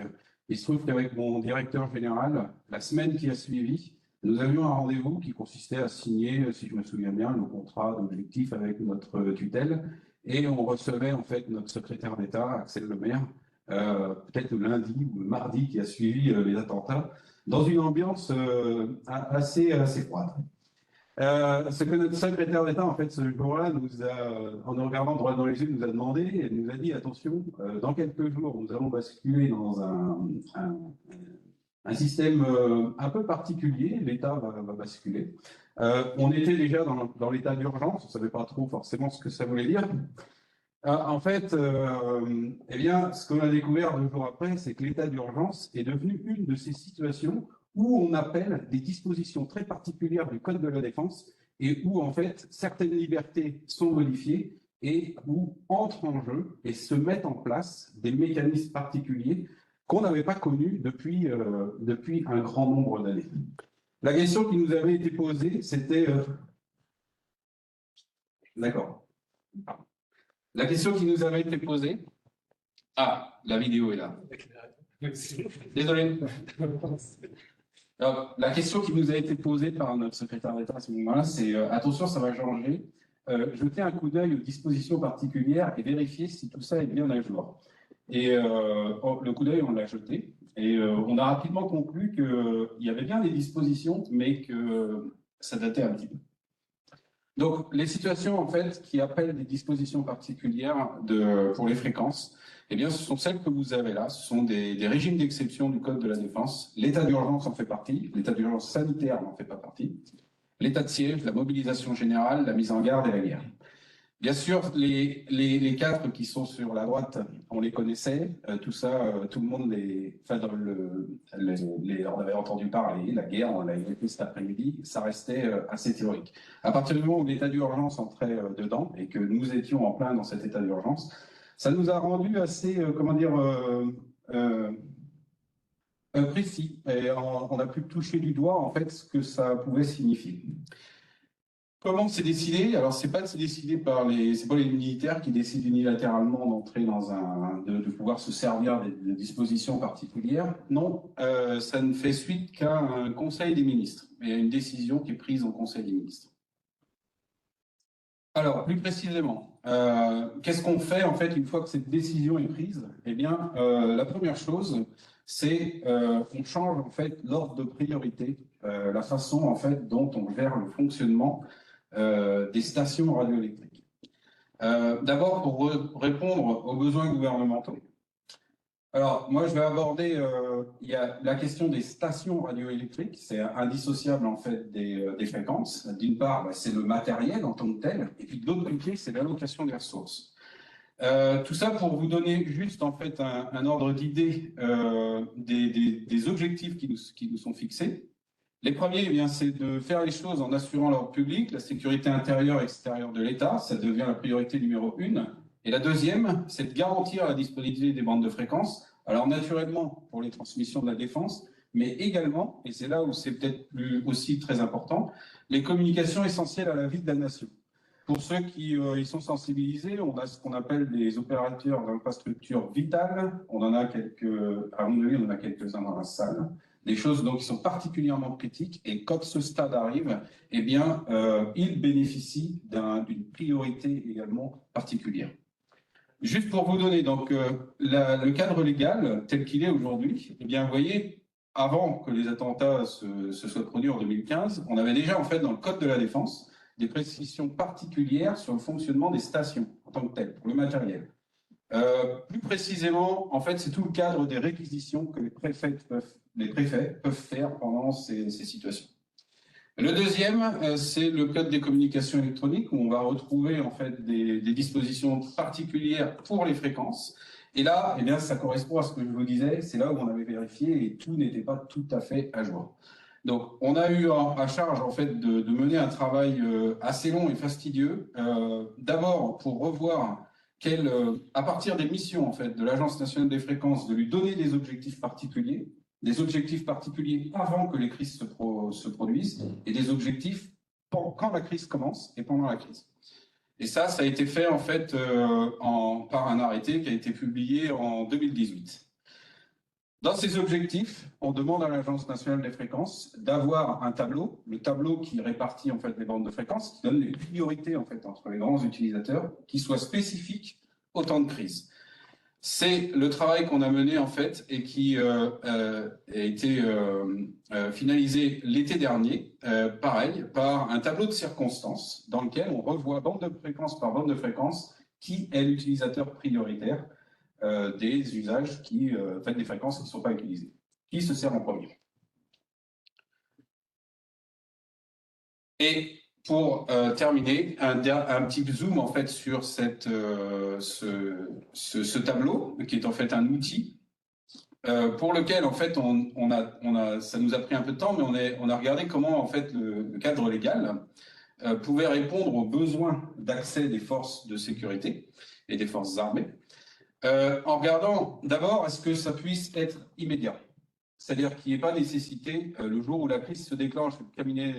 il se trouve qu'avec mon directeur général, la semaine qui a suivi, nous avions un rendez-vous qui consistait à signer, si je me souviens bien, le contrat d'objectif avec notre tutelle, et on recevait en fait notre secrétaire d'État, Axel Lemaire, peut-être le lundi ou le mardi qui a suivi les attentats, dans une ambiance assez froide. Ce que notre secrétaire d'État, en fait, ce jour-là, en nous regardant droit dans les yeux, nous a demandé, et nous a dit, attention, dans quelques jours, nous allons basculer dans un système un peu particulier, l'État va basculer. On était déjà dans l'état d'urgence, on ne savait pas trop forcément ce que ça voulait dire. En fait, eh bien, ce qu'on a découvert 2 jours après, c'est que l'état d'urgence est devenu une de ces situations où on appelle des dispositions très particulières du Code de la défense et où, en fait, certaines libertés sont modifiées et où entrent en jeu et se mettent en place des mécanismes particuliers qu'on n'avait pas connus depuis un grand nombre d'années. La question qui nous avait été posée, c'était... D'accord. La question qui nous avait été posée... Ah, la vidéo est là. Désolé. Alors, la question qui nous a été posée par notre secrétaire d'État à ce moment-là, c'est attention, ça va changer. Jetez un coup d'œil aux dispositions particulières et vérifiez si tout ça est bien à jour. Et le coup d'œil, on l'a jeté. Et on a rapidement conclu qu'il y avait bien des dispositions, mais que ça datait un petit peu. Donc, les situations en fait qui appellent des dispositions particulières pour les fréquences, eh bien, ce sont celles que vous avez là. Ce sont des régimes d'exception du Code de la Défense. L'état d'urgence en fait partie. L'état d'urgence sanitaire n'en fait pas partie. L'état de siège, la mobilisation générale, la mise en garde et la guerre. Bien sûr, les 4 qui sont sur la droite, on les connaissait. Tout ça, tout le monde on avait entendu parler. La guerre, on l'a évoqué cet après-midi. Ça restait assez théorique. À partir du moment où l'état d'urgence entrait dedans et que nous étions en plein dans cet état d'urgence, ça nous a rendu assez, précis. Et on a pu toucher du doigt, en fait, ce que ça pouvait signifier. Comment c'est décidé? Alors, c'est pas décidé c'est pas les militaires qui décident unilatéralement d'entrer de pouvoir se servir des dispositions particulières. Non, ça ne fait suite qu'à un Conseil des ministres et à une décision qui est prise au Conseil des ministres. Alors, plus précisément, qu'est-ce qu'on fait en fait une fois que cette décision est prise? Eh bien, la première chose, c'est qu'on change en fait l'ordre de priorité, la façon en fait dont on gère le fonctionnement des stations radioélectriques. D'abord, pour répondre aux besoins gouvernementaux. Alors, moi, je vais aborder, il y a la question des stations radioélectriques, c'est indissociable en fait des fréquences. D'une part, c'est le matériel en tant que tel, et puis de l'autre côté, c'est l'allocation des ressources. Tout ça pour vous donner juste en fait un ordre d'idée des objectifs qui nous sont fixés. Les premiers, eh bien, c'est de faire les choses en assurant l'ordre public, la sécurité intérieure et extérieure de l'État, ça devient la priorité numéro 1. Et la deuxième, c'est de garantir la disponibilité des bandes de fréquences, alors naturellement pour les transmissions de la défense, mais également, et c'est là où c'est peut-être aussi très important, les communications essentielles à la vie de la nation. Pour ceux qui y sont sensibilisés, on a ce qu'on appelle des opérateurs d'infrastructures vitales. On en a à mon avis, on en a quelques-uns dans la salle. Des choses donc qui sont particulièrement critiques et quand ce stade arrive, eh bien, ils bénéficient d'une priorité également particulière. Juste pour vous donner donc le cadre légal tel qu'il est aujourd'hui, eh bien, vous voyez, avant que les attentats se soient produits en 2015, on avait déjà en fait dans le Code de la Défense des précisions particulières sur le fonctionnement des stations en tant que telles, pour le matériel. Plus précisément, en fait, c'est tout le cadre des réquisitions que les préfets peuvent faire pendant ces situations. Le deuxième, c'est le code des communications électroniques, où on va retrouver en fait des dispositions particulières pour les fréquences. Et là, eh bien, ça correspond à ce que je vous disais, c'est là où on avait vérifié et tout n'était pas tout à fait à jour. Donc, on a eu à charge en fait de mener un travail assez long et fastidieux. D'abord, pour revoir à partir des missions en fait de l'Agence nationale des fréquences, de lui donner des objectifs particuliers avant que les crises se produisent, et des objectifs quand la crise commence et pendant la crise. Et ça a été fait en fait par un arrêté qui a été publié en 2018. Dans ces objectifs, on demande à l'Agence nationale des fréquences d'avoir un tableau, le tableau qui répartit en fait les bandes de fréquences, qui donne les priorités en fait entre les grands utilisateurs, qui soit spécifique au temps de crise. C'est le travail qu'on a mené en fait et qui a été finalisé l'été dernier, pareil, par un tableau de circonstances dans lequel on revoit bande de fréquence par bande de fréquence qui est l'utilisateur prioritaire des usages des fréquences qui ne sont pas utilisées. Qui se sert en premier? Et pour terminer, un petit zoom en fait sur ce tableau, qui est en fait un outil pour lequel en fait ça nous a pris un peu de temps, mais on a regardé comment en fait le cadre légal pouvait répondre aux besoins d'accès des forces de sécurité et des forces armées, en regardant d'abord est-ce que ça puisse être immédiat. C'est-à-dire qu'il n'y ait pas nécessité, le jour où la crise se déclenche, le cabinet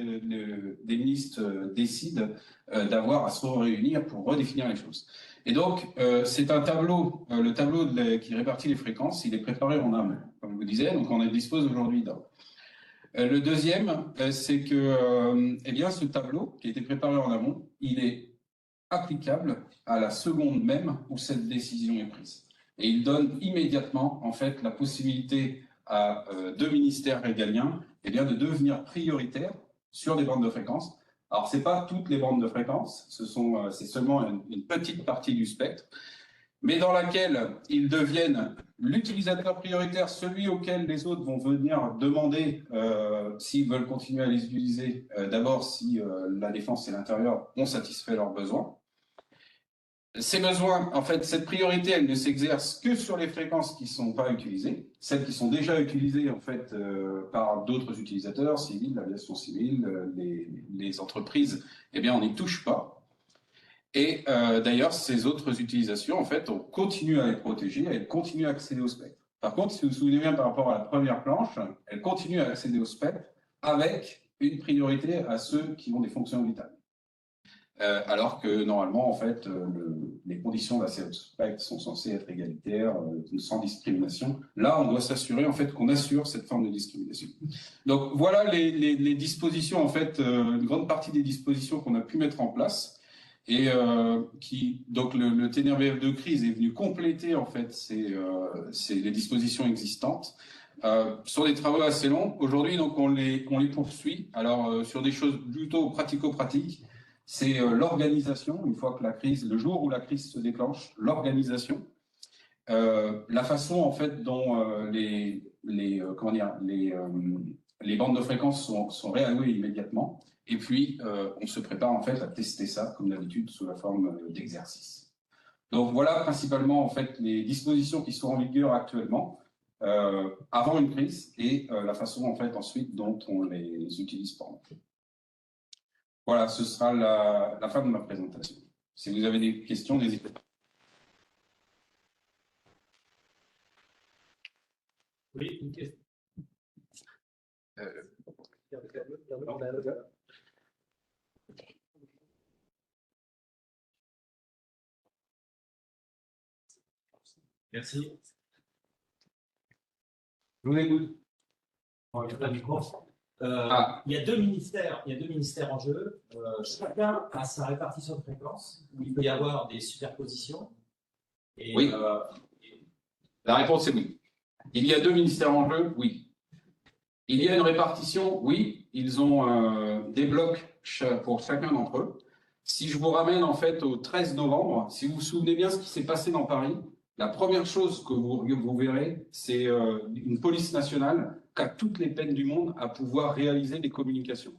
des ministres décide d'avoir à se réunir pour redéfinir les choses. Et donc, c'est un tableau, le tableau qui répartit les fréquences, il est préparé en amont, comme je vous disais, donc on dispose aujourd'hui d'un. Le deuxième, c'est que eh bien, ce tableau qui a été préparé en amont, il est applicable à la seconde même où cette décision est prise. Et il donne immédiatement, en fait, la possibilité à deux ministères régaliens eh bien, de devenir prioritaires sur des bandes de fréquences. Alors, ce n'est pas toutes les bandes de fréquences, c'est seulement une petite partie du spectre, mais dans laquelle ils deviennent l'utilisateur prioritaire, celui auquel les autres vont venir demander s'ils veulent continuer à les utiliser, d'abord si la défense et l'intérieur ont satisfait leurs besoins. Ces besoins, en fait, cette priorité, elle ne s'exerce que sur les fréquences qui ne sont pas utilisées, celles qui sont déjà utilisées en fait par d'autres utilisateurs, civils, l'aviation civile, les entreprises, eh bien, on n'y touche pas. Et d'ailleurs, ces autres utilisations, en fait, on continue à les protéger, elles continuent à accéder au spectre. Par contre, si vous vous souvenez bien par rapport à la première planche, elles continuent à accéder au spectre avec une priorité à ceux qui ont des fonctions vitales. Alors que normalement, en fait, les conditions d'accès au spectre sont censées être égalitaires, sans discrimination. Là, on doit s'assurer en fait qu'on assure cette forme de discrimination. Donc voilà les dispositions, en fait, une grande partie des dispositions qu'on a pu mettre en place et donc le TNRBF de crise est venu compléter en fait les dispositions existantes. Sur des travaux assez longs. Aujourd'hui, donc on les poursuit. Alors sur des choses plutôt pratico-pratiques. C'est l'organisation, une fois que le jour où la crise se déclenche, l'organisation, la façon en fait dont les bandes de fréquences sont réallouées immédiatement, et puis on se prépare en fait à tester ça comme d'habitude sous la forme d'exercice. Donc voilà principalement en fait les dispositions qui sont en vigueur actuellement avant une crise et la façon en fait ensuite dont on les utilise pendant. Voilà, ce sera la fin de ma présentation. Si vous avez des questions, n'hésitez pas. Oui, une question. Merci. Je vous écoute. Bon, il y a pas de micro. Il y a deux ministères en jeu. Chacun a sa répartition de fréquences, où il peut y avoir des superpositions. Et, oui. La réponse est oui. Il y a deux ministères en jeu, oui. Il y a une répartition, oui. Ils ont des blocs pour chacun d'entre eux. Si je vous ramène en fait au 13 novembre, si vous vous souvenez bien ce qui s'est passé dans Paris, La première chose que vous verrez, c'est une police nationale qui a toutes les peines du monde à pouvoir réaliser des communications.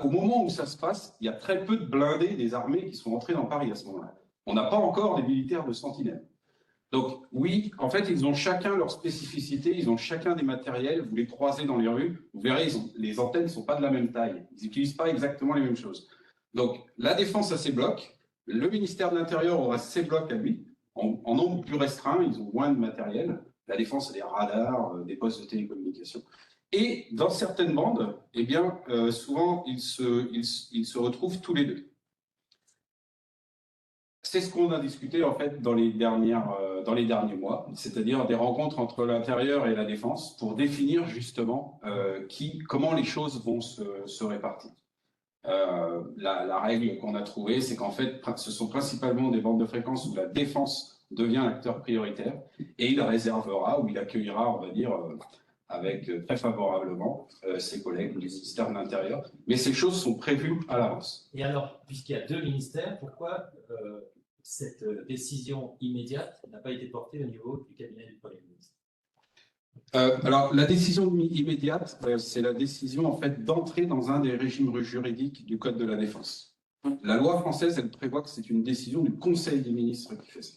Au moment où ça se passe, il y a très peu de blindés des armées qui sont entrés dans Paris à ce moment-là. On n'a pas encore des militaires de sentinelle. Donc oui, en fait, ils ont chacun leur spécificité, ils ont chacun des matériels, vous les croisez dans les rues, vous verrez, les antennes ne sont pas de la même taille, ils n'utilisent pas exactement les mêmes choses. Donc la défense a ses blocs, le ministère de l'Intérieur aura ses blocs à lui, en nombre plus restreint, ils ont moins de matériel, la défense a des radars, des postes de télécommunication. Et dans certaines bandes, eh bien, souvent, ils se retrouvent tous les deux. C'est ce qu'on a discuté en fait dans les derniers mois, c'est-à-dire des rencontres entre l'intérieur et la défense pour définir justement comment les choses vont se répartir. La règle qu'on a trouvée, c'est qu'en fait, ce sont principalement des bandes de fréquences où la défense devient l'acteur prioritaire et il réservera ou il accueillera, on va dire, très favorablement ses collègues du ministère de l'Intérieur. Mais ces choses sont prévues à l'avance. Et alors, puisqu'il y a deux ministères, pourquoi cette décision immédiate n'a pas été portée au niveau du cabinet du Premier ministre? Alors, la décision immédiate, c'est la décision en fait d'entrer dans un des régimes juridiques du Code de la Défense. La loi française, elle prévoit que c'est une décision du Conseil des ministres qui fait ça.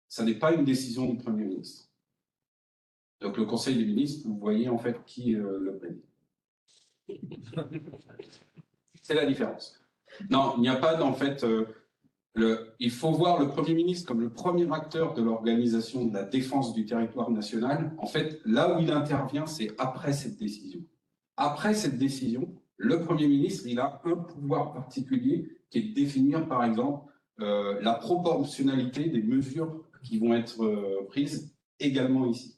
Ça n'est pas une décision du Premier ministre. Donc, le Conseil des ministres, vous voyez en fait qui le prédit. C'est la différence. Non, il n'y a pas en fait. Il faut voir le Premier ministre comme le premier acteur de l'organisation de la défense du territoire national. En fait, là où il intervient, c'est après cette décision. Après cette décision, le Premier ministre, il a un pouvoir particulier qui est de définir, par exemple, la proportionnalité des mesures qui vont être prises également ici.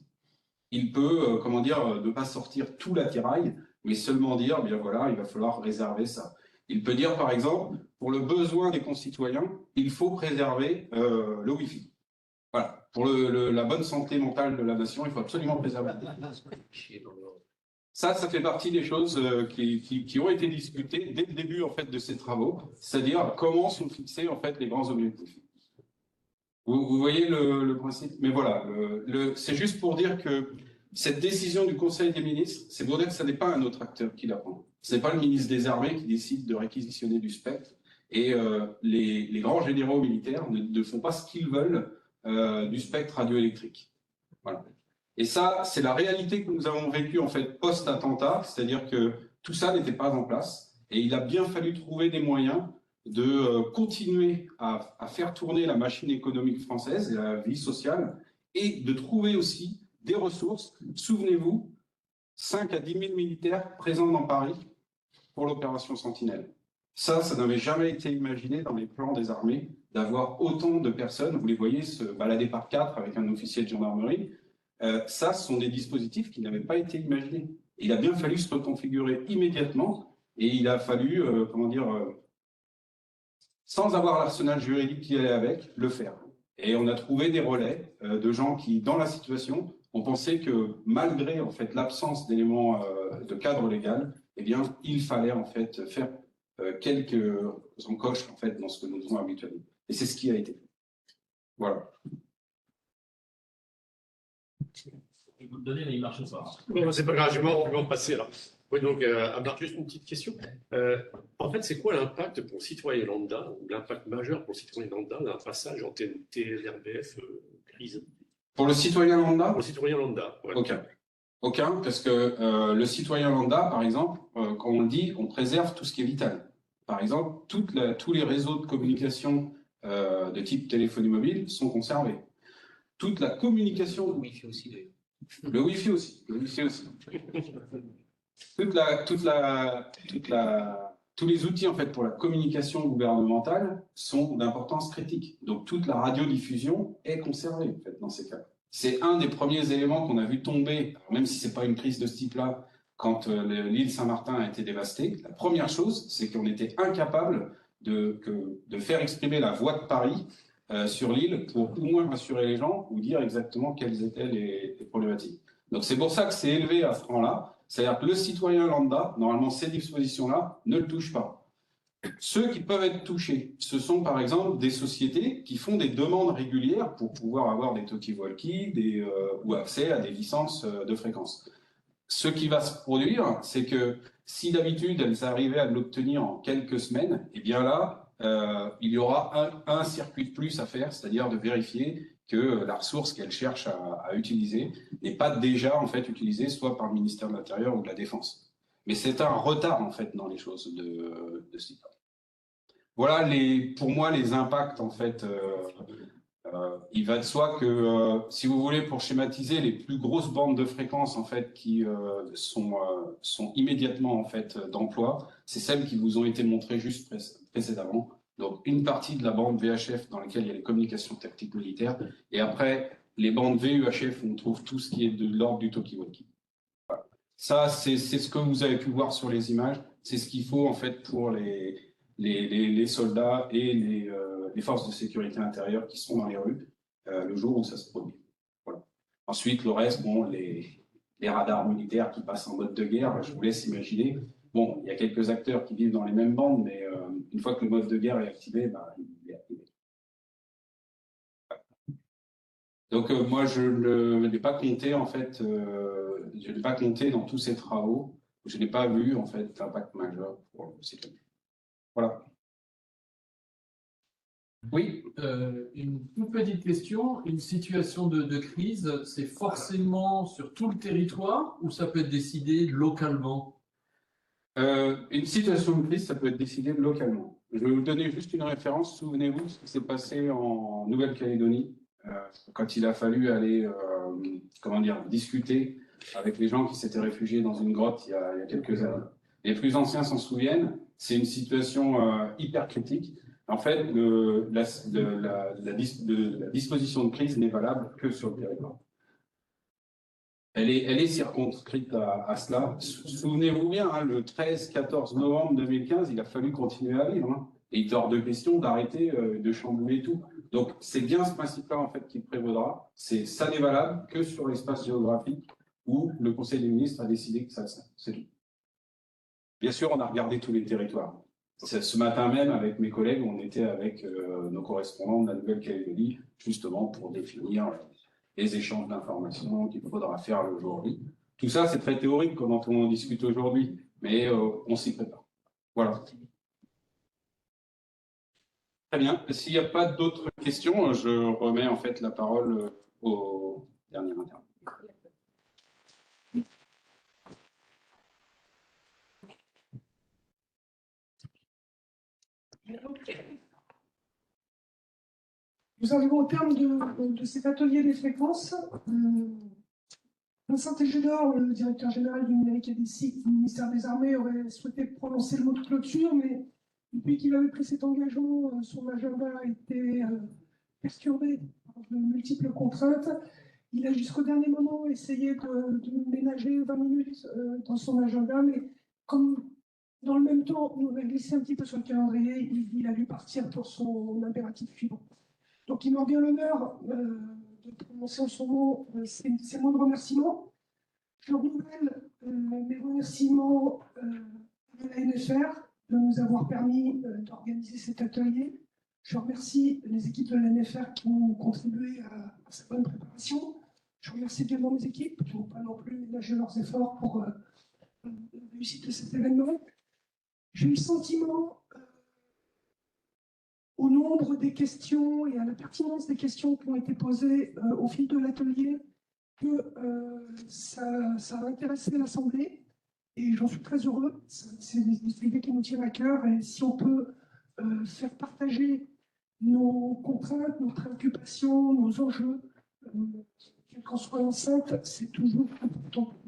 Il peut, ne pas sortir tout l'attirail, mais seulement dire, bien voilà, il va falloir réserver ça. Il peut dire, par exemple, pour le besoin des concitoyens, il faut préserver le Wi-Fi. Voilà. Pour la bonne santé mentale de la nation, il faut absolument préserver. Ça fait partie des choses qui ont été discutées dès le début en fait de ces travaux, c'est-à-dire comment sont fixés en fait les grands objectifs. Vous voyez le principe, mais voilà, c'est juste pour dire que cette décision du Conseil des ministres, c'est pour dire que ce n'est pas un autre acteur qui la prend. Ce n'est pas le ministre des Armées qui décide de réquisitionner du spectre, et les grands généraux militaires ne font pas ce qu'ils veulent du spectre radioélectrique. Voilà. Et ça, c'est la réalité que nous avons vécue en fait post-attentat, c'est-à-dire que tout ça n'était pas en place, et il a bien fallu trouver des moyens de continuer à faire tourner la machine économique française et la vie sociale, et de trouver aussi des ressources. Souvenez-vous, 5 à 10 000 militaires présents dans Paris pour l'opération Sentinelle. Ça n'avait jamais été imaginé dans les plans des armées, d'avoir autant de personnes, vous les voyez se balader par 4 avec un officier de gendarmerie. Ça, ce sont des dispositifs qui n'avaient pas été imaginés. Et il a bien fallu se reconfigurer immédiatement, et il a fallu, sans avoir l'arsenal juridique qui allait avec, le faire. Et on a trouvé des relais de gens qui, dans la situation, ont pensé que malgré en fait l'absence d'éléments de cadre légal, eh bien, il fallait en fait faire quelques encoches en fait dans ce que nous faisons habituellement. Et c'est ce qui a été fait. Voilà. Vous le donnez, mais il marche pas. Bon, c'est pas grave, je vais en passer alors. Oui, donc, Abdar, juste une petite question. En fait, c'est quoi l'impact pour le citoyen lambda, ou l'impact majeur pour le citoyen lambda d'un passage en TNT, RBF, crise? Pour le citoyen lambda? Pour le citoyen lambda, ouais. Aucun, parce que le citoyen lambda, par exemple, quand on le dit, on préserve tout ce qui est vital. Par exemple, tous les réseaux de communication de type téléphonie mobile sont conservés. Toute la communication... Le Wi-Fi aussi, d'ailleurs. Le Wi-Fi aussi. Tous les outils en fait pour la communication gouvernementale sont d'importance critique. Donc toute la radiodiffusion est conservée en fait dans ces cas. C'est un des premiers éléments qu'on a vu tomber, même si c'est pas une crise de ce type-là, quand l'île Saint-Martin a été dévastée. La première chose, c'est qu'on était incapable de faire exprimer la voix de Paris sur l'île pour au moins rassurer les gens ou dire exactement quelles étaient les problématiques. Donc c'est pour ça que c'est élevé à ce rang-là. C'est-à-dire que le citoyen lambda, normalement, ces dispositions-là ne le touchent pas. Ceux qui peuvent être touchés, ce sont par exemple des sociétés qui font des demandes régulières pour pouvoir avoir des talkie-walkie ou accès à des licences de fréquence. Ce qui va se produire, c'est que si d'habitude elles arrivaient à l'obtenir en quelques semaines, eh bien là, il y aura un circuit de plus à faire, c'est-à-dire de vérifier que la ressource qu'elles cherchent à utiliser n'est pas déjà en fait utilisée soit par le ministère de l'Intérieur ou de la Défense. Mais c'est un retard en fait dans les choses de ce type. Voilà pour moi les impacts en fait. Il va de soi que si vous voulez pour schématiser les plus grosses bandes de fréquences en fait qui sont immédiatement en fait d'emploi, c'est celles qui vous ont été montrées juste précédemment. Donc une partie de la bande VHF dans laquelle il y a les communications tactiques militaires et après les bandes VUHF où on trouve tout ce qui est de l'ordre du talkie-walkie. Voilà. Ça c'est ce que vous avez pu voir sur les images, c'est ce qu'il faut en fait pour les soldats et les forces de sécurité intérieure qui sont dans les rues le jour où ça se produit. Voilà. Ensuite, le reste, bon, les radars militaires qui passent en mode de guerre, je vous laisse imaginer. Bon, il y a quelques acteurs qui vivent dans les mêmes bandes, mais une fois que le mode de guerre est activé, bah, il est activé. Donc moi, je ne l'ai pas compté en fait, je ne l'ai pas compté dans tous ces travaux. Je n'ai pas vu en fait d'impact majeur pour le citoyen. Voilà. Oui. Une toute petite question. Une situation de crise, c'est forcément sur tout le territoire ou ça peut être décidé localement? Une situation de crise, ça peut être décidé localement. Je vais vous donner juste une référence. Souvenez-vous ce qui s'est passé en Nouvelle-Calédonie quand il a fallu aller discuter avec les gens qui s'étaient réfugiés dans une grotte il y a quelques années. Les plus anciens s'en souviennent. C'est une situation hyper critique. En fait, la disposition de crise n'est valable que sur le territoire. Elle est circonscrite à cela. Souvenez-vous bien, hein, le 13-14 novembre 2015, il a fallu continuer à vivre. Hein, et il est hors de question d'arrêter de chambouler tout. Donc, c'est bien ce principe-là en fait qui prévaudra. Ça n'est valable que sur l'espace géographique où le Conseil des ministres a décidé que ça, c'est tout. Bien sûr, on a regardé tous les territoires. Ce matin même, avec mes collègues, on était avec nos correspondants de la Nouvelle-Calédonie, justement pour définir les échanges d'informations qu'il faudra faire le jour J. Tout ça, c'est très théorique quand on en discute aujourd'hui, mais on s'y prépare. Voilà. Très bien. S'il n'y a pas d'autres questions, je remets en fait la parole au dernier intervenant. Nous arrivons au terme de cet atelier des fréquences. Vincent Tégédor, le directeur général du numérique et des sites du ministère des Armées, aurait souhaité prononcer le mot de clôture, mais depuis qu'il avait pris cet engagement, son agenda a été perturbé par de multiples contraintes. Il a jusqu'au dernier moment essayé de ménager 20 minutes dans son agenda, mais comme dans le même temps, on a glissé un petit peu sur le calendrier, il a dû partir pour son impératif suivant. Donc il m'en vient l'honneur de prononcer en son nom ces mots de remerciement. Je renouvelle mes remerciements à la NFR de nous avoir permis d'organiser cet atelier. Je remercie les équipes de la NFR qui ont contribué à sa bonne préparation. Je remercie également mes équipes qui n'ont pas non plus ménagé leurs efforts pour la réussite de cet événement. J'ai eu le sentiment, au nombre des questions et à la pertinence des questions qui ont été posées au fil de l'atelier, que ça a intéressé l'Assemblée et j'en suis très heureux. C'est des idées qui nous tiennent à cœur et si on peut faire partager nos contraintes, nos préoccupations, nos enjeux, quelle qu'en soit l'enceinte, c'est toujours important.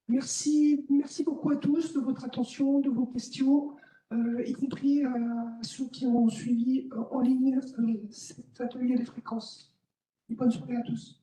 Merci beaucoup à tous de votre attention, de vos questions, y compris à ceux qui ont suivi en ligne cet atelier des fréquences. Et bonne soirée à tous.